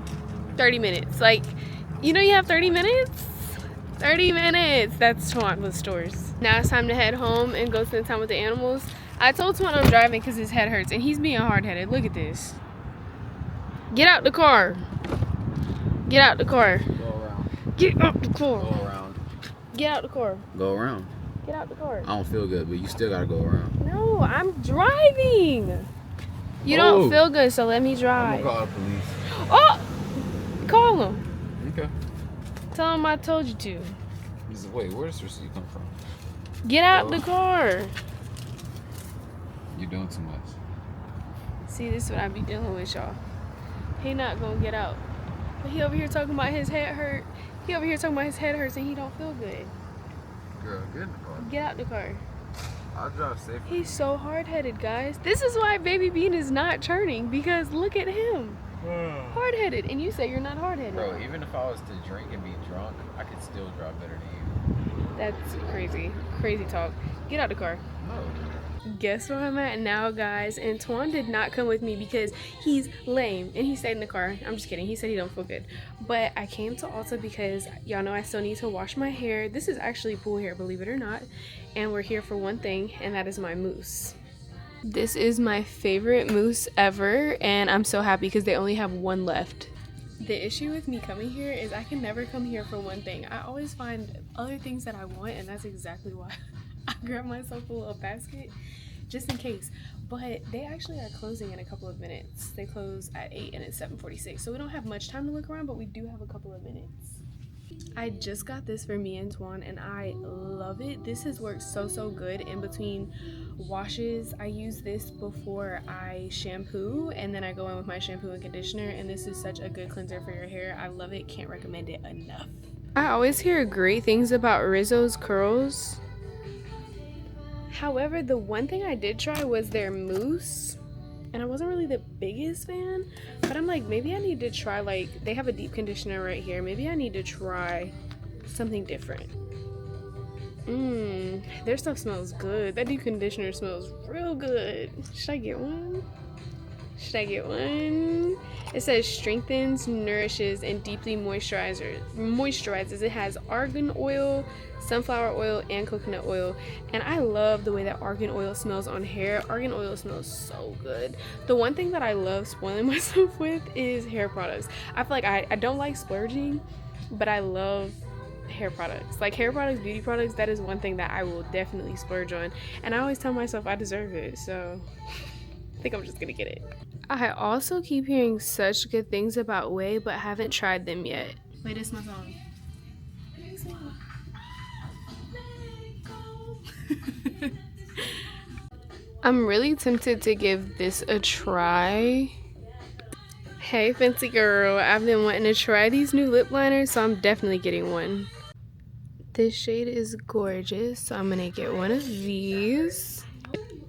S1: 30 minutes. Like, you know you have 30 minutes? 30 minutes. That's Twan with stores. Now it's time to head home and go spend time with the animals. I told Twan I'm driving because his head hurts, and he's being hard-headed. Look at this. Get out the car. Get out the car.
S2: Go around.
S1: Get out the car.
S2: Go around.
S1: Get out the car.
S2: Go around.
S1: Get out the car.
S2: I don't feel good, but you still gotta go around.
S1: No, I'm driving. You don't feel good, so let me drive.
S2: I'm gonna call the police.
S1: Oh! Call him.
S2: Okay.
S1: Tell him I told you to.
S2: Wait, where does this receipt come from?
S1: Get out the car.
S2: You're doing too much.
S1: See, this is what I be dealing with, y'all. He not gonna get out. But he over here talking about his head hurt. He over here talking about his head hurts and he don't feel good.
S2: Girl, get in the car.
S1: Get out the car.
S2: I'll drive safely.
S1: He's so hard-headed, guys. This is why Baby Bean is not turning, because look at him. Hard-headed. And you say you're not hard-headed.
S2: Bro, even if I was to drink and be drunk, I could still drive better than you.
S1: That's crazy. Crazy talk. Get out the car.
S2: No.
S1: Guess where I'm at now, guys? And Twan did not come with me because he's lame and he stayed in the car. I'm just kidding. He said he don't feel good. But I came to Ulta because y'all know I still need to wash my hair. This is actually pool hair, believe it or not. And we're here for one thing, and that is my mousse. This is my favorite mousse ever, and I'm so happy because they only have one left. The issue with me coming here is I can never come here for one thing. I always find other things that I want, and that's exactly why I grabbed myself a little basket just in case. But they actually are closing in a couple of minutes. They close at 8 and it's 7:46, so we don't have much time to look around, but we do have a couple of minutes. I just got this for me and Twan, and I love it. This has worked so good in between washes. I use this before I shampoo, and then I go in with my shampoo and conditioner, and this is such a good cleanser for your hair. I love it. Can't recommend it enough. I always hear great things about Rizzo's curls. However, the one thing I did try was their mousse, and I wasn't really the biggest fan, but I'm like, maybe I need to try, like, they have a deep conditioner right here. Maybe I need to try something different. Their stuff smells good. That deep conditioner smells real good. Should I get one? Should I get one? It says strengthens, nourishes, and deeply moisturizes. It has argan oil, sunflower oil, and coconut oil. And I love the way that argan oil smells on hair. Argan oil smells so good. The one thing that I love spoiling myself with is hair products. I feel like I don't like splurging, but I love hair products. Like hair products, beauty products, that is one thing that I will definitely splurge on. And I always tell myself I deserve it, so I think I'm just gonna get it. I also keep hearing such good things about Way, but haven't tried them yet. Wait, this is my song. I'm really tempted to give this a try. Hey, fancy girl, I've been wanting to try these new lip liners, so I'm definitely getting one. This shade is gorgeous, so I'm gonna get one of these.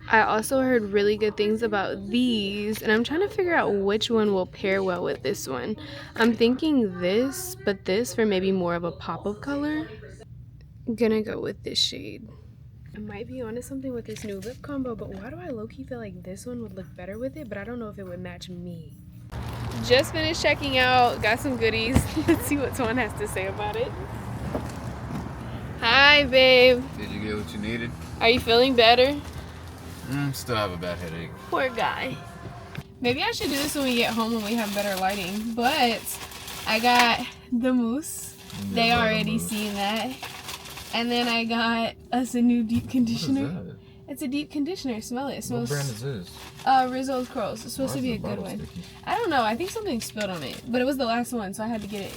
S1: I also heard really good things about these, and I'm trying to figure out which one will pair well with this one. I'm thinking this, but this for maybe more of a pop of color. I'm gonna go with this shade. I might be onto something with this new lip combo, but why do I low-key feel like this one would look better with it, but I don't know if it would match me. Just finished checking out, got some goodies. Let's see what Twan has to say about it. Hi, babe.
S2: Did you get what you needed?
S1: Are you feeling better?
S2: Still have a bad headache.
S1: Poor guy. Maybe I should do this when we get home when we have better lighting, but I got the mousse. They already seen that. And then I got us a new deep conditioner.
S2: What is that?
S1: It's a deep conditioner. Smell it. It smells.
S2: What brand is this?
S1: Rizzo's Curls. It's supposed to be a good one. Sticky? I don't know. I think something spilled on it, but it was the last one, so I had to get it.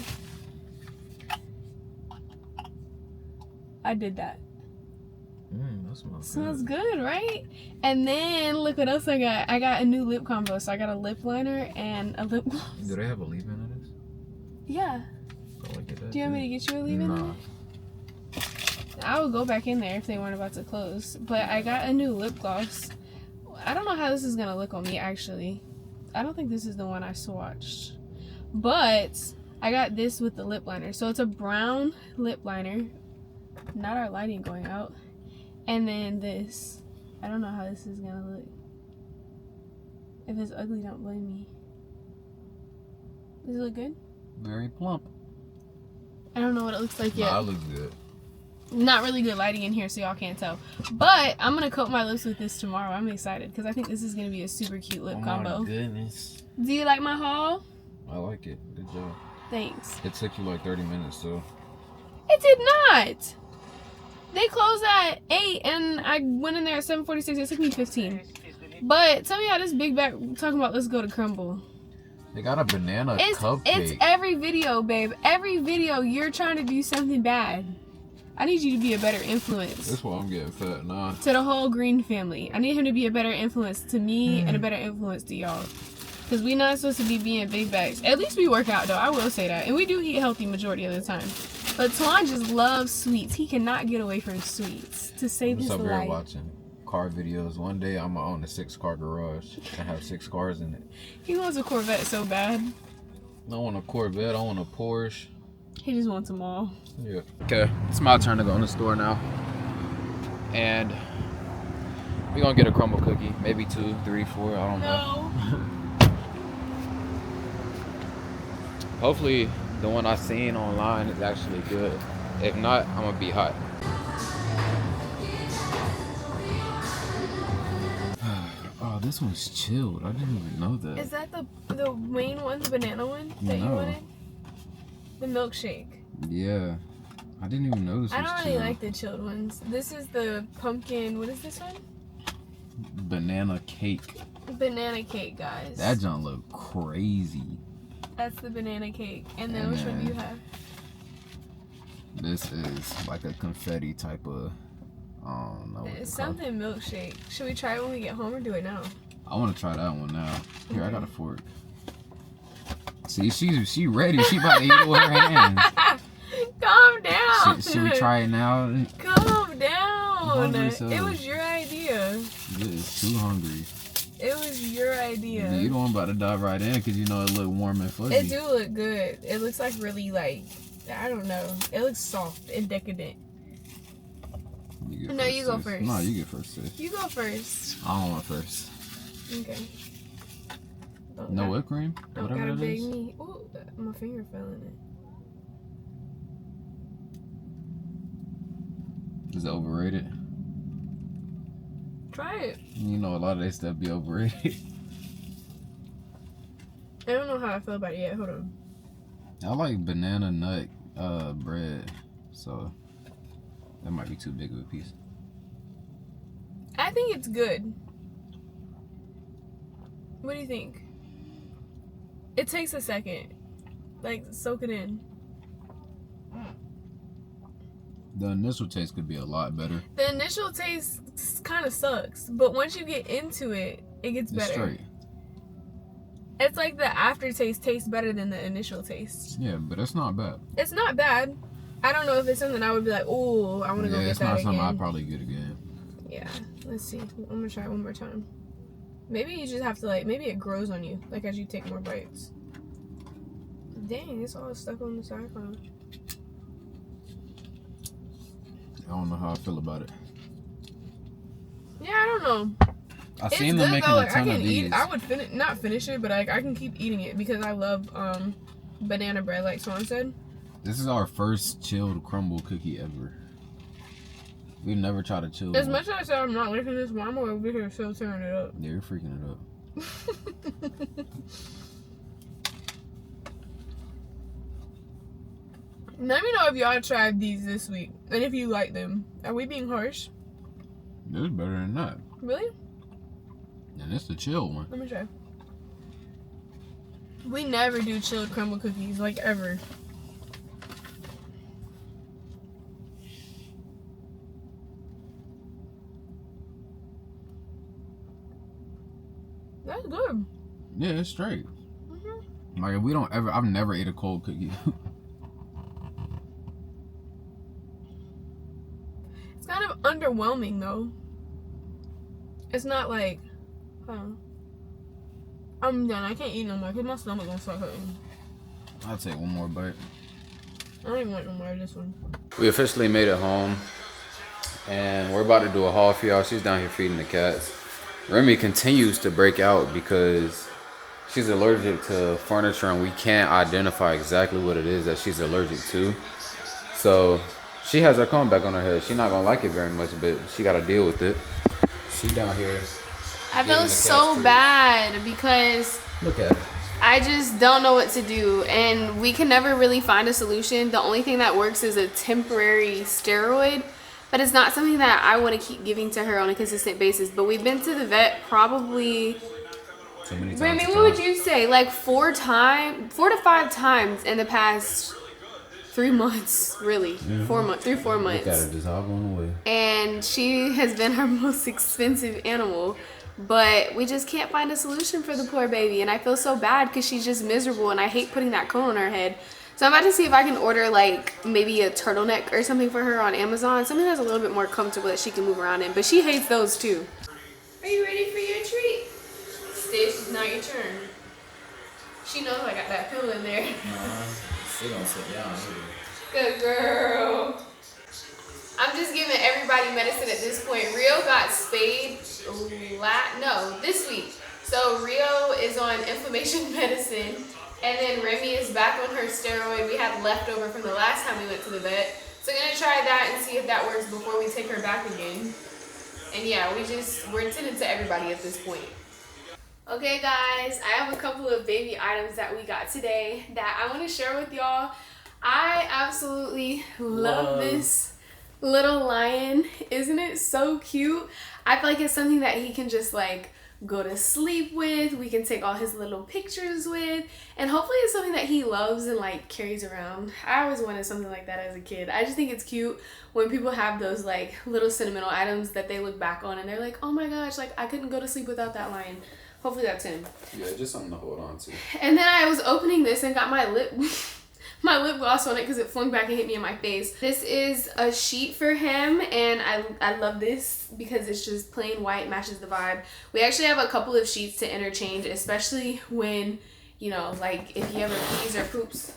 S1: I did that.
S3: That smells
S1: Smells good, right? And then look what else I got. I got a new lip combo. So I got a lip liner and a lip gloss.
S3: Do they have a leave-in in this?
S1: Yeah. Do you want me to get you a leave-in?
S3: Nah.
S1: I would go back in there if they weren't about to close. But I got a new lip gloss. I don't know how this is going to look on me, actually. I don't think this is the one I swatched. But I got this with the lip liner. So it's a brown lip liner. Not our lighting going out. And then this. I don't know how this is going to look. If it's ugly, don't blame me. Does it look good?
S3: Very plump.
S1: I don't know what it looks like yet.
S3: Nah, it looks good.
S1: Not really good lighting in here, so y'all can't tell. But I'm gonna coat my lips with this tomorrow. I'm excited because I think this is gonna be a super cute lip combo.
S3: Oh my goodness.
S1: Do you like my haul?
S3: I like it. Good job.
S1: Thanks.
S3: It took you like 30 minutes, so.
S1: It did not. They closed at 8 and I went in there at 7:46. It took me 15. But tell me how this big bag talking about let's go to Crumbl.
S3: They got a banana cupcake.
S1: It's every video, babe. Every video you're trying to do something bad. I need you to be a better influence.
S3: That's why I'm getting fat now.
S1: To the whole Green family. I need him to be a better influence to me and a better influence to y'all. Because we not supposed to be being big bags. At least we work out, though. I will say that. And we do eat healthy majority of the time. But Twan just loves sweets. He cannot get away from sweets to save his
S3: I'm just up here
S1: life.
S3: watching car videos. One day I'm gonna own a 6-car garage and have 6 cars in it.
S1: He wants a Corvette so bad.
S3: I want a Corvette. I want a Porsche.
S1: He just wants them all.
S3: Yeah. Okay, it's my turn to go in the store now. And we're gonna get a Crumbl cookie. Maybe 2, 3, 4, I don't know. Hopefully the one I seen online is actually good. If not, I'm gonna be hot. Oh, this one's chilled. I didn't even know that.
S1: Is that the main one, the banana one that you wanted? The milkshake.
S3: Yeah. I didn't even know this was
S1: I don't really
S3: chilled.
S1: like the chilled ones. This is the pumpkin, what is this one?
S3: Banana cake.
S1: Banana cake, guys.
S3: That junk look crazy.
S1: That's the banana cake. And then which one do you have?
S3: This is like a confetti type of, I don't know what
S1: It's
S3: they call it.
S1: something milkshake. Should we try it when we get home or do it now?
S3: I want to try that one now. Here, I got a fork. See, she ready. She about to eat it with her hands.
S1: Calm down.
S3: Should we try it now?
S1: Calm down.
S3: hungry, so-
S1: It was your idea.
S3: This is too hungry.
S1: It was your idea.
S3: You don't about to dive right in because you know it look warm and fuzzy.
S1: It do look good. It looks like really like, I don't know. It looks soft and decadent. No, you go first.
S3: No, you get first, sis.
S1: You go first.
S3: I don't want first.
S1: Okay.
S3: No whipped cream?
S1: Don't
S3: Whatever
S1: gotta
S3: that
S1: beg
S3: is.
S1: me. Ooh, my finger fell in it.
S3: Is it overrated?
S1: Try it.
S3: You know a lot of that stuff be overrated.
S1: I don't know how I feel about it yet. Hold on.
S3: I like banana nut bread, so that might be too big of a piece.
S1: I think it's good. What do you think? It takes a second. Like, soak it in.
S3: The initial taste could be a lot better.
S1: The initial taste kind of sucks, but once you get into it, it gets
S3: It's
S1: better.
S3: straight.
S1: It's like the aftertaste tastes better than the initial taste.
S3: Yeah, but it's not bad.
S1: It's not bad. I don't know if it's something I would be like, oh, I want to go get
S3: it's
S1: that
S3: not
S1: again.
S3: something I'd probably get again.
S1: Yeah, let's see. I'm gonna try it one more time. Maybe you just have to like, maybe it grows on you, like as you take more bites. Dang, it's all stuck on the silicone.
S3: I don't know how I feel about it.
S1: Yeah, I don't know.
S3: I
S1: It's
S3: seen
S1: good
S3: them making
S1: though.
S3: a
S1: Like, I
S3: ton
S1: can
S3: of
S1: eat.
S3: these.
S1: I would not finish it, but I can keep eating it because I love banana bread, like Swan said.
S3: This is our first chilled Crumbl cookie ever. We've never tried a chilled
S1: As
S3: one.
S1: much as I said I'm not liking this, I'm over here still tearing it up.
S3: Yeah, you're freaking it up.
S1: Let me know if y'all tried these this week and if you like them. Are we being harsh?
S3: This is better than that.
S1: Really?
S3: And it's the chill one.
S1: Let me try. We never do chilled Crumbl cookies, like ever. That's good.
S3: Yeah, it's straight. Like if we don't ever, I've never ate a cold cookie.
S1: It's kind of underwhelming though. It's not like, I'm done. I can't eat no more because my stomach gonna start hurting.
S3: I'll take one more bite.
S1: I don't even want no more of this one.
S2: We officially made it home, and we're about to do a haul for y'all. She's down here feeding the cats. Remy continues to break out because she's allergic to furniture, and we can't identify exactly what it is that she's allergic to. So she has her comb back on her head. She's not gonna like it very much, but she gotta deal with it. She down here.
S1: I feel so bad because
S3: Look at it.
S1: I just don't know what to do, and we can never really find a solution. The only thing that works is a temporary steroid, but it's not something that I want to keep giving to her on a consistent basis. But we've been to the vet probably,
S3: So many times.
S1: Remy, what would you say? Like 4 to 5 times in the past 3 months, really. 4 months, 4 months.
S3: Look at her dissolving away.
S1: And she has been our most expensive animal, but we just can't find a solution for the poor baby, and I feel so bad because she's just miserable, and I hate putting that cone on her head. So I'm about to see if I can order like maybe a turtleneck or something for her on Amazon, something that's a little bit more comfortable that she can move around in, but she hates those too. Are you ready for your treat? Stitch, it's not your turn. She knows I got that pill in there.
S3: She don't sit down either.
S1: Good girl. I'm just giving everybody medicine at this point. Rio got spayed this week. So Rio is on inflammation medicine, and then Remy is back on her steroid we had leftover from the last time we went to the vet. So I'm gonna try that and see if that works before we take her back again. And yeah, we're intended to everybody at this point. Okay guys, I have a couple of baby items that we got today that I want to share with y'all. I absolutely love this little lion. Isn't it so cute? I feel like it's something that he can just like go to sleep with. We can take all his little pictures with, and hopefully it's something that he loves and like carries around. I always wanted something like that as a kid. I just think it's cute when people have those like little sentimental items that they look back on and they're like, oh my gosh, like I couldn't go to sleep without that lion. Hopefully that's him.
S2: Yeah, just something to hold on to.
S1: And then I was opening this and got my lip gloss on it because it flung back and hit me in my face. This is a sheet for him, and I love this because it's just plain white, matches the vibe. We actually have a couple of sheets to interchange, especially when, you know, like if he ever pees or poops.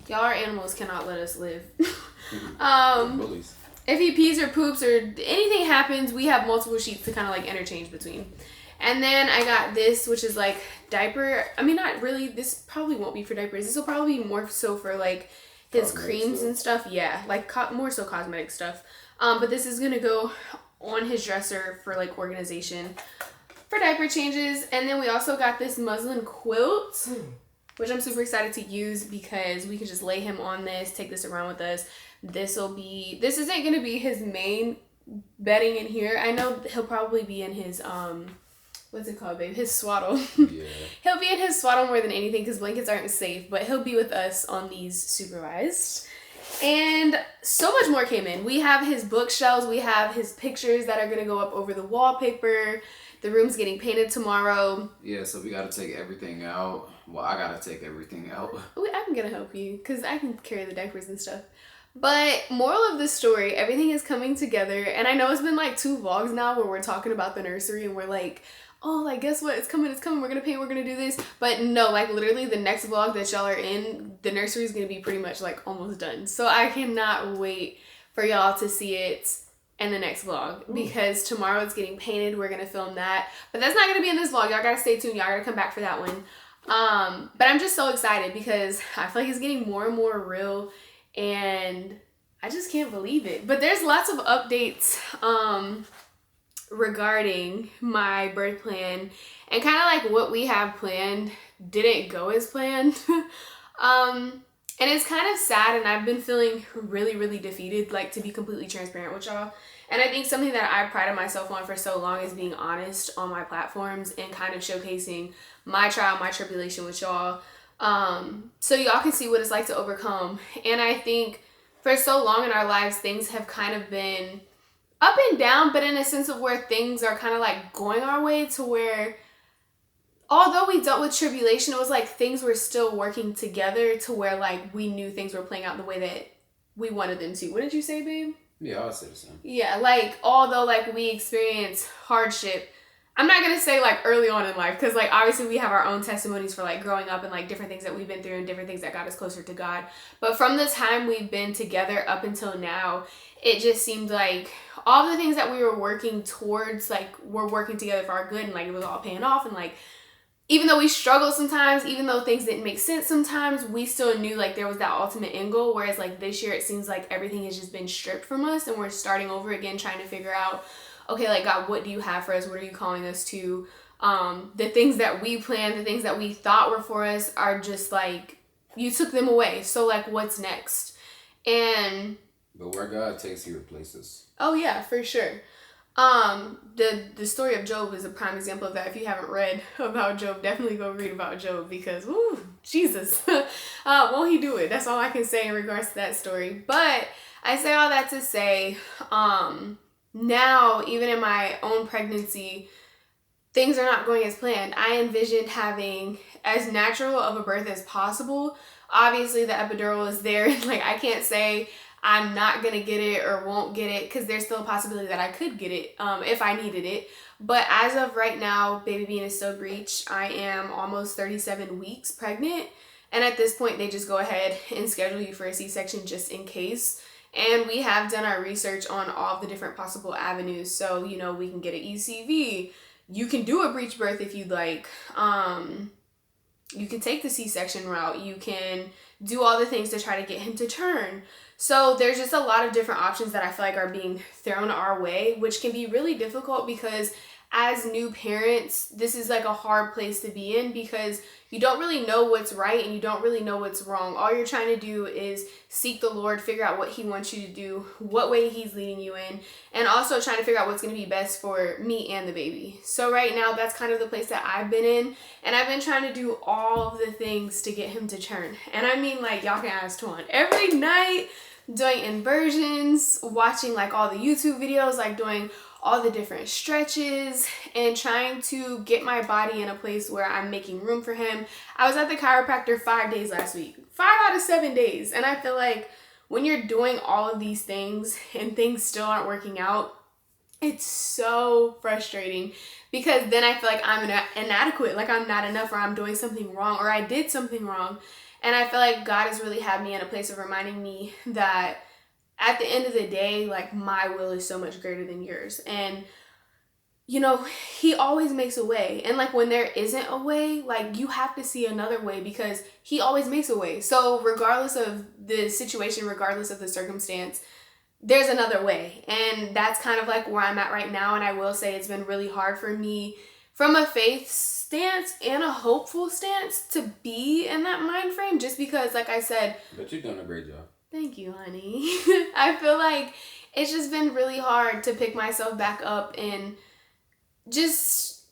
S1: Y'all, our animals cannot let us live.
S2: Bullies.
S1: If he pees or poops or anything happens, we have multiple sheets to kind of like interchange between. And then I got this, which is like diaper. I mean, not really. This probably won't be for diapers. This will probably be more so for like his creams and stuff. Yeah, like more so cosmetic stuff. But this is gonna go on his dresser for like organization for diaper changes. And then we also got this muslin quilt, which I'm super excited to use because we can just lay him on this, take this around with us. This isn't gonna be his main bedding in here. I know he'll probably be in his what's it called, babe? His swaddle. Yeah. He'll be in his swaddle more than anything because blankets aren't safe, but he'll be with us on these supervised. And so much more came in. We have his bookshelves. We have his pictures that are going to go up over the wallpaper. The room's getting painted tomorrow.
S2: Yeah, so we got to take everything out. Well, I got to take everything out.
S1: I'm going to help you because I can carry the diapers and stuff. But moral of the story, everything is coming together. And I know it's been like 2 vlogs now where we're talking about the nursery and we're like, oh, like, guess what? It's coming. We're going to paint. We're going to do this. But no, like, literally the next vlog that y'all are in, the nursery is going to be pretty much, like, almost done. So I cannot wait for y'all to see it in the next vlog. Because tomorrow it's getting painted. We're going to film that. But that's not going to be in this vlog. Y'all got to stay tuned. Y'all got to come back for that one. But I'm just so excited because I feel like it's getting more and more real. And I just can't believe it. But there's lots of updates, regarding my birth plan and kind of like what we have planned didn't go as planned. And it's kind of sad, and I've been feeling really, really defeated, like, to be completely transparent with y'all. And I think something that I prided myself on for so long is being honest on my platforms and kind of showcasing my trial, my tribulation with y'all, so y'all can see what it's like to overcome. And I think for so long in our lives, things have kind of been up and down, but in a sense of where things are kind of like going our way to where although we dealt with tribulation, it was like things were still working together to where like we knew things were playing out the way that we wanted them to. What did you say, babe?
S2: Yeah, I would say the same.
S1: Yeah, like although like we experienced hardship, I'm not gonna say like early on in life, because like obviously we have our own testimonies for like growing up and like different things that we've been through and different things that got us closer to God. But from the time we've been together up until now, it just seemed like all the things that we were working towards, like we're working together for our good, and like it was all paying off, and like even though we struggled sometimes, even though things didn't make sense sometimes, we still knew like there was that ultimate end goal. Whereas like this year, it seems like everything has just been stripped from us and we're starting over again, trying to figure out, okay, like God, what do you have for us? What are you calling us to? The things that we planned, the things that we thought were for us are just like, you took them away. So like, what's next?
S2: But where God takes, he replaces.
S1: Oh yeah, for sure. The story of Job is a prime example of that. If you haven't read about Job, definitely go read about Job, because woo, Jesus, won't he do it? That's all I can say in regards to that story. But I say all that to say, now even in my own pregnancy, things are not going as planned. I envisioned having as natural of a birth as possible. Obviously the epidural is there. Like I can't say I'm not gonna get it or won't get it, because there's still a possibility that I could get it if I needed it. But as of right now, baby bean is still breech. I am almost 37 weeks pregnant, and at this point they just go ahead and schedule you for a C-section just in case. And we have done our research on all the different possible avenues. So you know, we can get an ECV, you can do a breech birth if you'd like, you can take the C-section route, you can do all the things to try to get him to turn. So there's just a lot of different options that I feel like are being thrown our way, which can be really difficult, because as new parents, this is like a hard place to be in, because you don't really know what's right and you don't really know what's wrong. All you're trying to do is seek the Lord, figure out what he wants you to do, what way he's leading you in, and also trying to figure out what's going to be best for me and the baby. So right now, that's kind of the place that I've been in, and I've been trying to do all of the things to get him to turn. And I mean, like, y'all can ask Twan every night, doing inversions, watching like all the YouTube videos, like doing all the different stretches and trying to get my body in a place where I'm making room for him. I was at the chiropractor 5 days last week, 5 out of 7 days. And I feel like when you're doing all of these things and things still aren't working out, it's so frustrating, because then I feel like I'm inadequate, like I'm not enough, or I'm doing something wrong, or I did something wrong. And I feel like God has really had me in a place of reminding me that at the end of the day, like my will is so much greater than yours. And, you know, he always makes a way. And like when there isn't a way, like you have to see another way, because he always makes a way. So regardless of the situation, regardless of the circumstance, there's another way. And that's kind of like where I'm at right now. And I will say it's been really hard for me from a faith stance and a hopeful stance to be in that mind frame, just because, like I said,
S2: but you're doing a great job.
S1: Thank you, honey. I feel like it's just been really hard to pick myself back up and just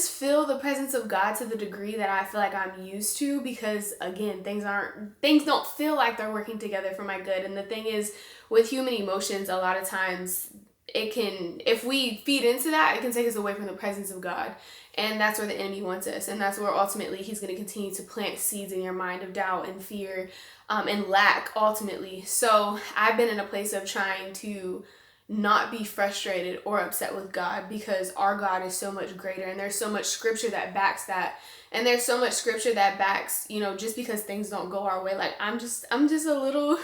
S1: feel the presence of God to the degree that I feel like I'm used to, because again, things don't feel like they're working together for my good. And the thing is, with human emotions, a lot of times it can, if we feed into that, it can take us away from the presence of God. And that's where the enemy wants us. And that's where ultimately he's going to continue to plant seeds in your mind of doubt and fear and lack ultimately. So I've been in a place of trying to not be frustrated or upset with God, because our God is so much greater, and there's so much scripture that backs that. And there's so much scripture that backs, you know, just because things don't go our way, like I'm just a little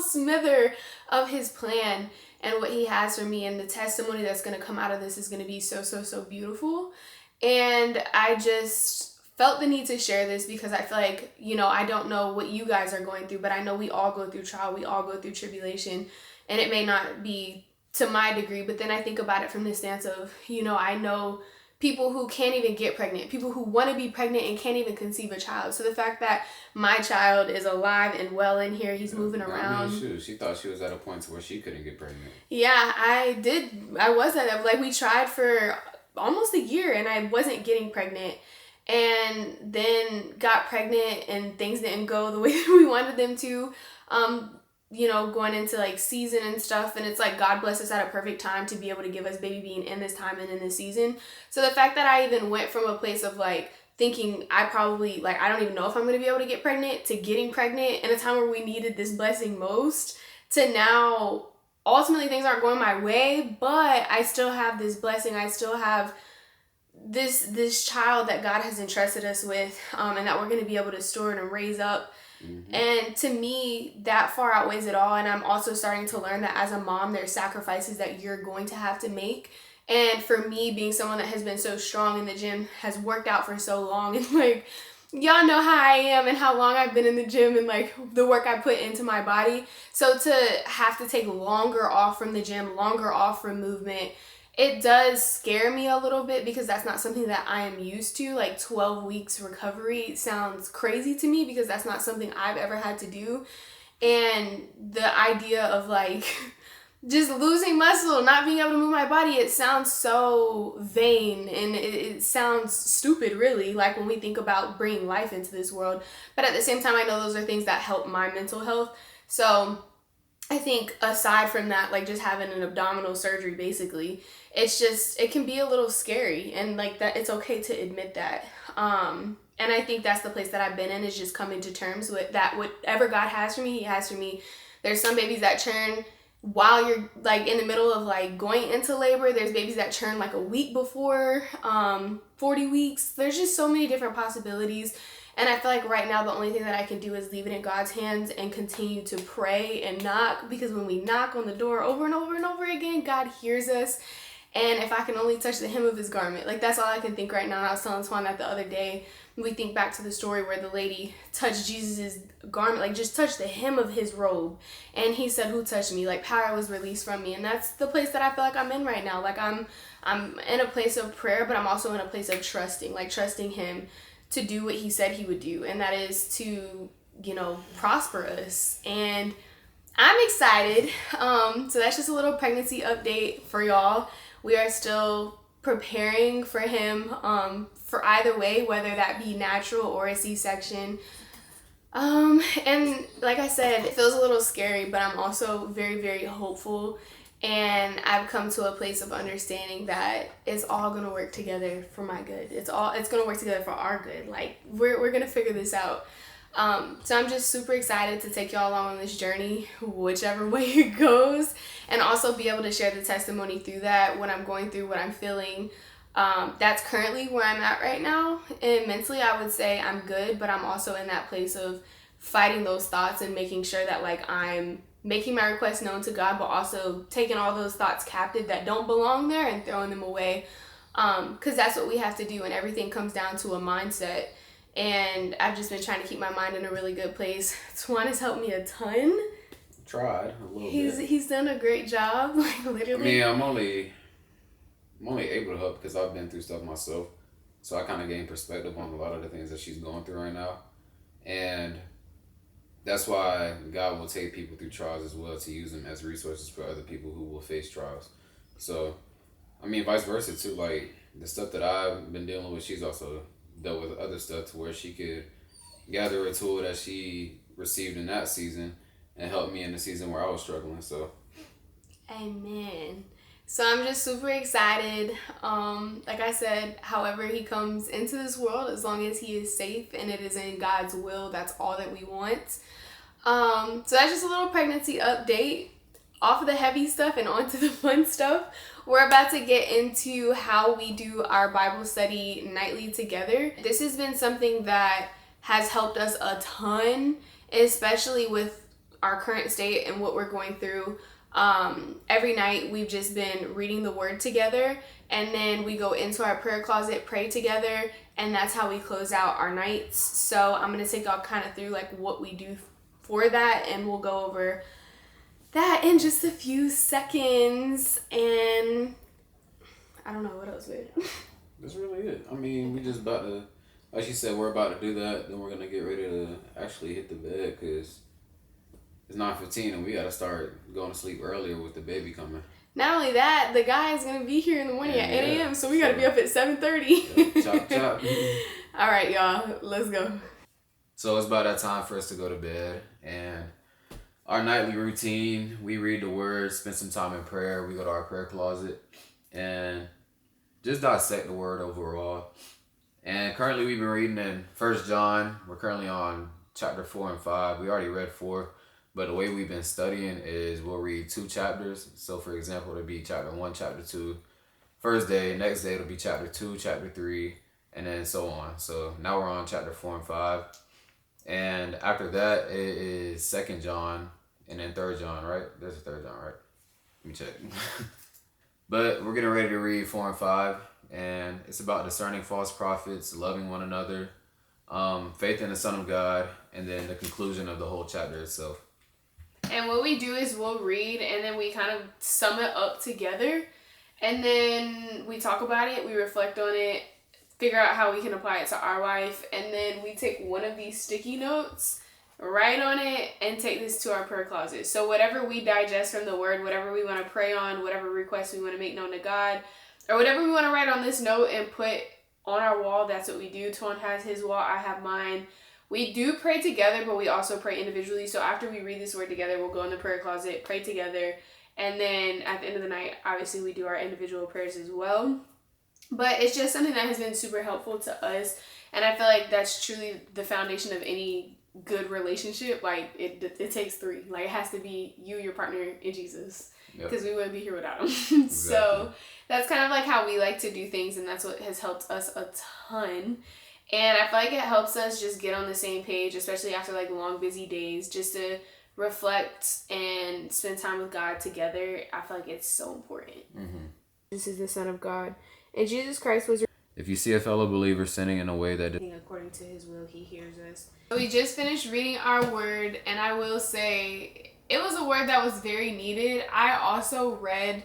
S1: smither of his plan and what he has for me, and the testimony that's going to come out of this is going to be so beautiful. And I just felt the need to share this, because I feel like, you know, I don't know what you guys are going through, but I know we all go through trial, we all go through tribulation, and it may not be to my degree, but then I think about it from the stance of, you know, I know people who can't even get pregnant, people who want to be pregnant and can't even conceive a child. So the fact that my child is alive and well in here, he's moving around.
S2: I mean, she thought she was at a point where she couldn't get pregnant.
S1: Yeah, I was at that. Like, we tried for almost a year and I wasn't getting pregnant, and then got pregnant and things didn't go the way that we wanted them to. You know, going into like season and stuff, and it's like God blessed us at a perfect time to be able to give us baby being in this time and in this season. So the fact that I even went from a place of like thinking I probably, like, I don't even know if I'm going to be able to get pregnant, to getting pregnant in a time where we needed this blessing most, to now ultimately things aren't going my way, but I still have this blessing. I still have this child that God has entrusted us with, and that we're going to be able to store and raise up. And to me, that far outweighs it all. And I'm also starting to learn that as a mom, there's sacrifices that you're going to have to make. And for me, being someone that has been so strong in the gym, has worked out for so long, and like, y'all know how I am and how long I've been in the gym and like the work I put into my body. So to have to take longer off from the gym, longer off from movement, it does scare me a little bit, because that's not something that I am used to. Like 12 weeks recovery sounds crazy to me, because that's not something I've ever had to do. And the idea of like just losing muscle, not being able to move my body, it sounds so vain, and it sounds stupid, really, like when we think about bringing life into this world. But at the same time, I know those are things that help my mental health. So I think aside from that, like just having an abdominal surgery, basically, it's just, it can be a little scary, and like that, it's okay to admit that. And I think that's the place that I've been in, is just coming to terms with that. Whatever God has for me, he has for me. There's some babies that churn while you're like in the middle of like going into labor. There's babies that churn like a week before 40 weeks. There's just so many different possibilities. And I feel like right now the only thing that I can do is leave it in God's hands and continue to pray and knock, because when we knock on the door over and over and over again, God hears us. And if I can only touch the hem of his garment, like that's all I can think right now. And I was telling Swan that the other day. We think back to the story where the lady touched Jesus's garment, like just touched the hem of his robe. And he said, who touched me? Like power was released from me. And that's the place that I feel like I'm in right now. Like I'm in a place of prayer, but I'm also in a place of trusting, like trusting him to do what he said he would do. And that is to, you know, prosper us. And I'm excited. So that's just a little pregnancy update for y'all. We are still preparing for him, for either way, whether that be natural or a C-section. And like I said, it feels a little scary, but I'm also very, very hopeful. And I've come to a place of understanding that it's all gonna work together for my good. It's gonna work together for our good. Like we're gonna figure this out. So I'm just super excited to take y'all along on this journey, whichever way it goes, and also be able to share the testimony through that, when I'm going through what I'm feeling. That's currently where I'm at right now, and mentally I would say I'm good, but I'm also in that place of fighting those thoughts and making sure that like I'm making my requests known to God, but also taking all those thoughts captive that don't belong there and throwing them away, because that's what we have to do, and everything comes down to a mindset. And I've just been trying to keep my mind in a really good place. Tuan has helped me a ton.
S2: Tried a little bit.
S1: He's done a great job, like literally.
S2: I mean, I'm only able to help because I've been through stuff myself. So I kind of gain perspective on a lot of the things that she's going through right now. And that's why God will take people through trials as well, to use them as resources for other people who will face trials. So, I mean, vice versa too. Like the stuff that I've been dealing with, she's also dealt with other stuff to where she could gather a tool that she received in that season and help me in the season where I was struggling. So
S1: Amen. So I'm just super excited. Like I said, however he comes into this world, as long as he is safe and it is in God's will, that's all that we want. So that's just a little pregnancy update. Off of the heavy stuff and onto the fun stuff. We're about to get into how we do our Bible study nightly together. This has been something that has helped us a ton, especially with our current state and what we're going through. Every night we've just been reading the word together, and then we go into our prayer closet, pray together, and that's how we close out our nights. So I'm going to take y'all kind of through like what we do for that, and we'll go over that in just a few seconds. And I don't know what else we're doing.
S2: that's really it. I mean, we just about to, like she said, we're about to do that. Then we're going to get ready to actually hit the bed because it's 9:15 and we got to start going to sleep earlier with the baby coming.
S1: Not only that, the guy is going to be here in the morning at 8 a.m. So we got to be up at 7:30.
S2: Yeah, chop, chop.
S1: All right, y'all. Let's go.
S2: So it's about that time for us to go to bed. And our nightly routine, we read the word, spend some time in prayer. We go to our prayer closet and just dissect the word overall. And
S3: currently we've been reading in 1 John. We're currently on chapter 4 and 5. We already read 4, but the way we've been studying is we'll read 2 chapters. So for example, it'll be chapter 1, chapter 2. First day, next day it'll be chapter 2, chapter 3, and then so on. So now we're on chapter 4 and 5. And after that, it is 2 John and then 3 John, right? There's a 3 John, right? Let me check. But we're getting ready to read 4 and 5. And it's about discerning false prophets, loving one another, faith in the Son of God, and then the conclusion of the whole chapter itself.
S1: And what we do is we'll read and then we kind of sum it up together. And then we talk about it, we reflect on it, figure out how we can apply it to our life. And then we take one of these sticky notes, write on it, and take this to our prayer closet. So whatever we digest from the word, whatever we want to pray on, whatever requests we want to make known to God, or whatever we want to write on this note and put on our wall, that's what we do. Tone has his wall, I have mine. We do pray together, but we also pray individually. So after we read this word together, we'll go in the prayer closet, pray together, and then at the end of the night, obviously we do our individual prayers as well. But it's just something that has been super helpful to us, and I feel like that's truly the foundation of any good relationship. Like it takes 3. Like it has to be you, your partner, and Jesus, because we wouldn't be here without him. Exactly. So that's kind of like how we like to do things, and that's what has helped us a ton. And I feel like it helps us just get on the same page, especially after like long, busy days, just to reflect and spend time with God together. I feel like it's so important. Mm-hmm. This is the Son of God, and Jesus Christ was...
S3: If you see a fellow believer sinning in a way that...
S1: according to his will, he hears us. So we just finished reading our word, and I will say it was a word that was very needed. I also read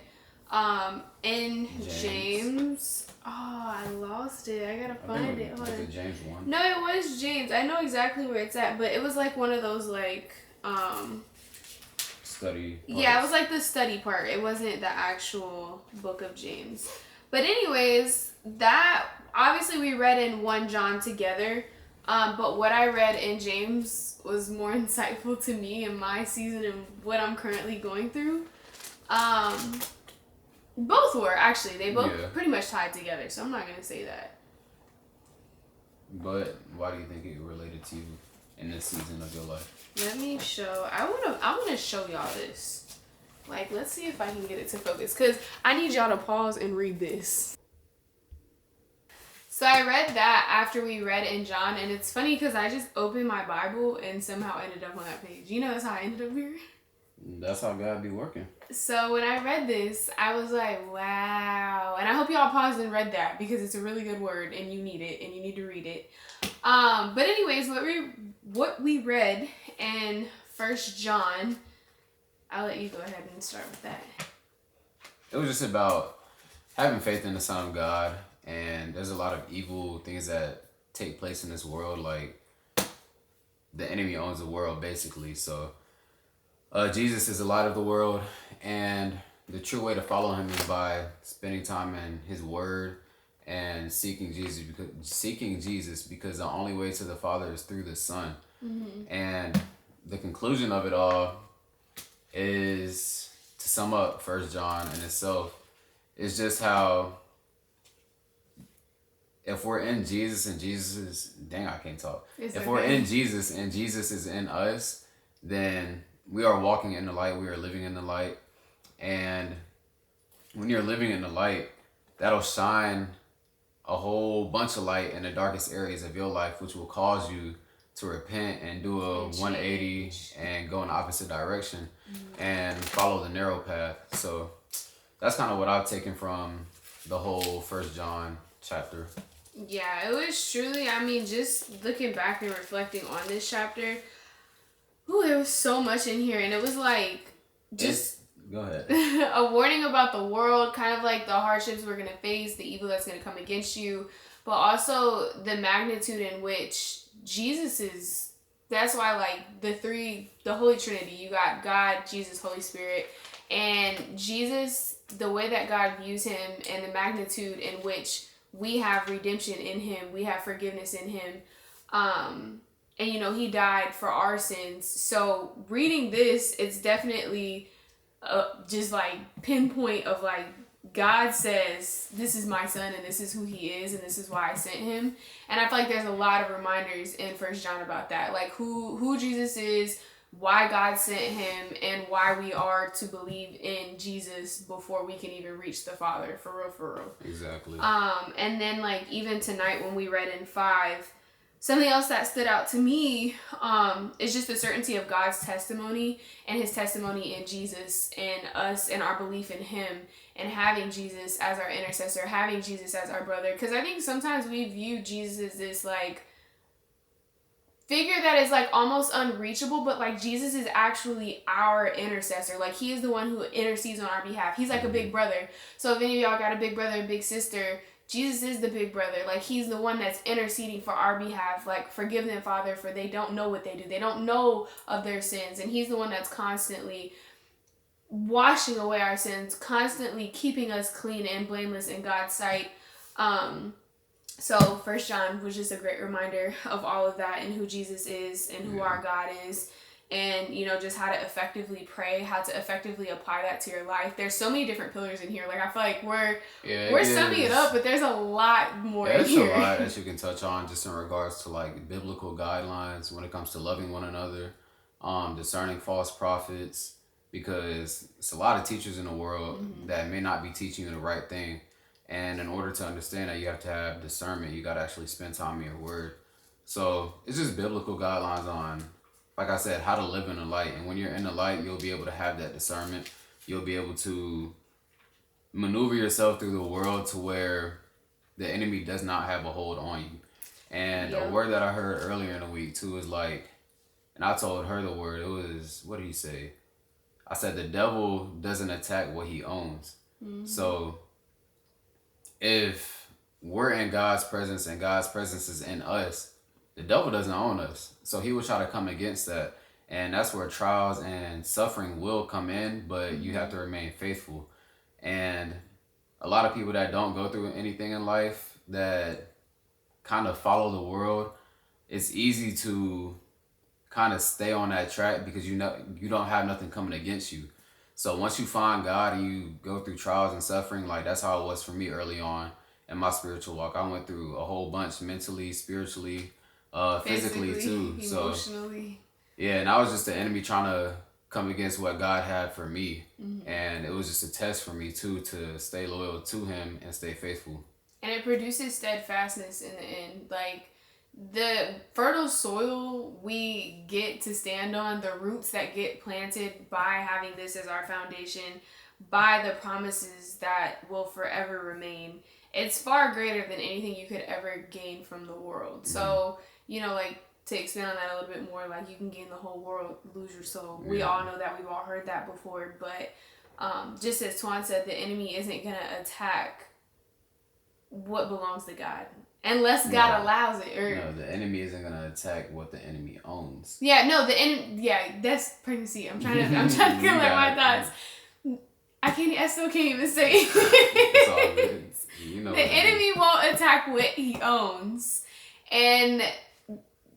S1: in James. Oh, I lost it. I gotta find it.
S3: Was it James 1?
S1: No, it was James. I know exactly where it's at, but it was like one of those like
S3: study parts.
S1: Yeah, it was like the study part. It wasn't the actual book of James. But anyways, that obviously we read in 1 John together. But what I read in James was more insightful to me in my season and what I'm currently going through. Both were, actually. They both pretty much tied together, so I'm not going to say that.
S3: But why do you think it related to you in this season of your life?
S1: Let me show. I want to show y'all this. Like, let's see if I can get it to focus, because I need y'all to pause and read this. So I read that after we read in John, and it's funny because I just opened my Bible and somehow ended up on that page. You know that's how I ended up here?
S3: That's how God be working.
S1: So when I read this, I was like, wow. And I hope y'all paused and read that, because it's a really good word and you need it and you need to read it. But anyways, what we read in 1 John, I'll let you go ahead and start with that.
S3: It was just about having faith in the Son of God. And there's a lot of evil things that take place in this world. Like, the enemy owns the world, basically. So, Jesus is the light of the world. And the true way to follow him is by spending time in his word and seeking Jesus, because the only way to the Father is through the Son. Mm-hmm. And the conclusion of it all is, to sum up 1 John in itself, is just how... if we're in Jesus and Jesus is... Dang, I can't talk. If we're in Jesus and Jesus is in us, then we are walking in the light. We are living in the light. And when you're living in the light, that'll shine a whole bunch of light in the darkest areas of your life, which will cause you to repent and do a 180 and go in the opposite direction and follow the narrow path. So that's kind of what I've taken from the whole 1 John chapter.
S1: Yeah, it was truly, I mean, just looking back and reflecting on this chapter, there was so much in here, and it was like, just...
S3: Go ahead.
S1: A warning about the world, kind of like the hardships we're going to face, the evil that's going to come against you, but also the magnitude in which Jesus is... That's why, like, the Holy Trinity, you got God, Jesus, Holy Spirit, and Jesus, the way that God views him and the magnitude in which we have redemption in him, we have forgiveness in him, and you know, he died for our sins. So reading this, it's definitely just like pinpoint of like God says, this is my son and this is who he is and this is why I sent him. And I feel like there's a lot of reminders in 1 John about that. Like who Jesus is, why God sent him, and why we are to believe in Jesus before we can even reach the Father. For real.
S3: Exactly.
S1: And then like even tonight when we read in 5, something else that stood out to me is just the certainty of God's testimony and his testimony in Jesus and us and our belief in him and having Jesus as our intercessor, having Jesus as our brother. Because I think sometimes we view Jesus as this like figure that is like almost unreachable, but like Jesus is actually our intercessor. Like he is the one who intercedes on our behalf. He's like a big brother. So if any of y'all got a big brother, a big sister, Jesus is the big brother. Like he's the one that's interceding for our behalf. Like forgive them, Father, for they don't know what they do. They don't know of their sins. And he's the one that's constantly washing away our sins, constantly keeping us clean and blameless in God's sight. So 1 John was just a great reminder of all of that and who Jesus is and who our God is. And, you know, just how to effectively pray, how to effectively apply that to your life. There's so many different pillars in here. Like, I feel like we're summing it up, but there's a lot more in here.
S3: There's a lot that you can touch on just in regards to, like, biblical guidelines when it comes to loving one another, discerning false prophets, because it's a lot of teachers in the world that may not be teaching you the right thing. And in order to understand that, you have to have discernment. You got to actually spend time in your word. So it's just biblical guidelines on, like I said, how to live in the light. And when you're in the light, you'll be able to have that discernment. You'll be able to maneuver yourself through the world to where the enemy does not have a hold on you. And a word that I heard earlier in the week too is like, and I told her the word, it was, what did he say? I said, the devil doesn't attack what he owns. So if we're in God's presence and God's presence is in us, the devil doesn't own us. So he will try to come against that. And that's where trials and suffering will come in, but you have to remain faithful. And a lot of people that don't go through anything in life, that kind of follow the world, it's easy to kind of stay on that track because you know you don't have nothing coming against you. So once you find God and you go through trials and suffering, like that's how it was for me early on in my spiritual walk. I went through a whole bunch mentally, spiritually, physically too.
S1: Emotionally.
S3: So yeah, and I was just the enemy trying to come against what God had for me. And it was just a test for me too, to stay loyal to him and stay faithful.
S1: And it produces steadfastness in the end. Like the fertile soil we get to stand on, the roots that get planted by having this as our foundation, by the promises that will forever remain, it's far greater than anything you could ever gain from the world. So, you know, like to expand on that a little bit more, like you can gain the whole world, lose your soul. We all know that, we've all heard that before, but just as Twan said, the enemy isn't going to attack what belongs to God. Unless God allows it. Or
S3: no, the enemy isn't going to attack what the enemy owns.
S1: Yeah, no, the enemy, that's pregnancy. I'm trying to collect my thoughts. I still can't even say it.
S3: It's all good. You know, the
S1: enemy won't attack what he owns. And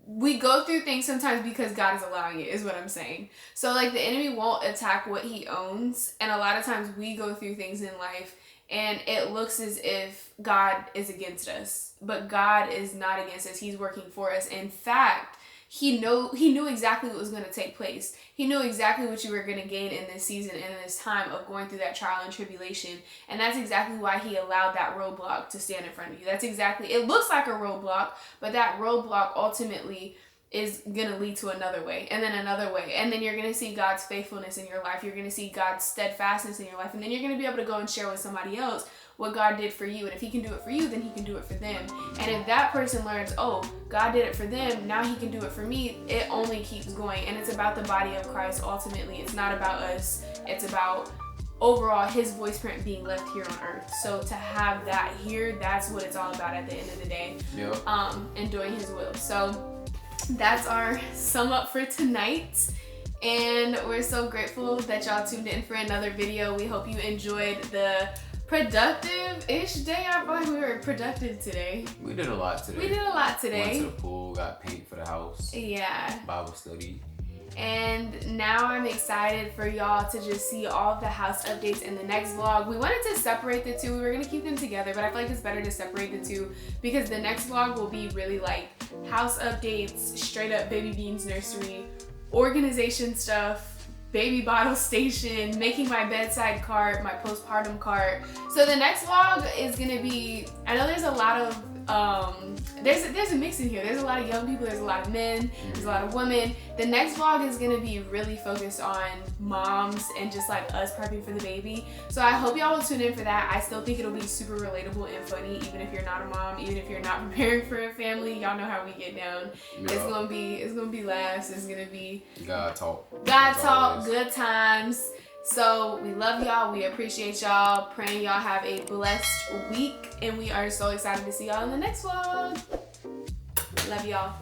S1: we go through things sometimes because God is allowing it, is what I'm saying. So like the enemy won't attack what he owns. And a lot of times we go through things in life and it looks as if God is against us. But God is not against us. He's working for us. In fact, he knew exactly what was going to take place. He knew exactly what you were going to gain in this season and in this time of going through that trial and tribulation. And that's exactly why he allowed that roadblock to stand in front of you. That's exactly, it looks like a roadblock, but that roadblock ultimately is going to lead to another way, and then another way. And then you're going to see God's faithfulness in your life. You're going to see God's steadfastness in your life. And then you're going to be able to go and share with somebody else what God did for you. And if he can do it for you, then he can do it for them. And if that person learns, oh, God did it for them, now he can do it for me, it only keeps going. And it's about the body of Christ ultimately. It's not about us. It's about overall his voice print being left here on earth. So to have that here, that's what it's all about at the end of the day.
S3: Yep.
S1: And doing his will. So that's our sum up for tonight. And we're so grateful that y'all tuned in for another video. We hope you enjoyed the productive-ish day. I feel like we were productive today.
S3: We did a lot today.
S1: Went to the pool,
S3: got paint for the house.
S1: Yeah.
S3: Bible study.
S1: And now I'm excited for y'all to just see all of the house updates in the next vlog. We wanted to separate the two. We were gonna keep them together, but I feel like it's better to separate the two because the next vlog will be really like house updates, straight up Baby Beans Nursery, organization stuff, baby bottle station, making my bedside cart, my postpartum cart. So the next vlog is gonna be, I know there's a lot of there's a mix in here. There's a lot of young people, there's a lot of men, there's a lot of women. The next vlog is gonna be really focused on moms and just like us prepping for the baby. So I hope y'all will tune in for that. I still think it'll be super relatable and funny, even if you're not a mom, even if you're not preparing for a family. Y'all know how we get down. Yeah. It's gonna be laughs. It's gonna be God talk, good times. So we love y'all. We appreciate y'all. Praying y'all have a blessed week. And we are so excited to see y'all in the next vlog. Love y'all.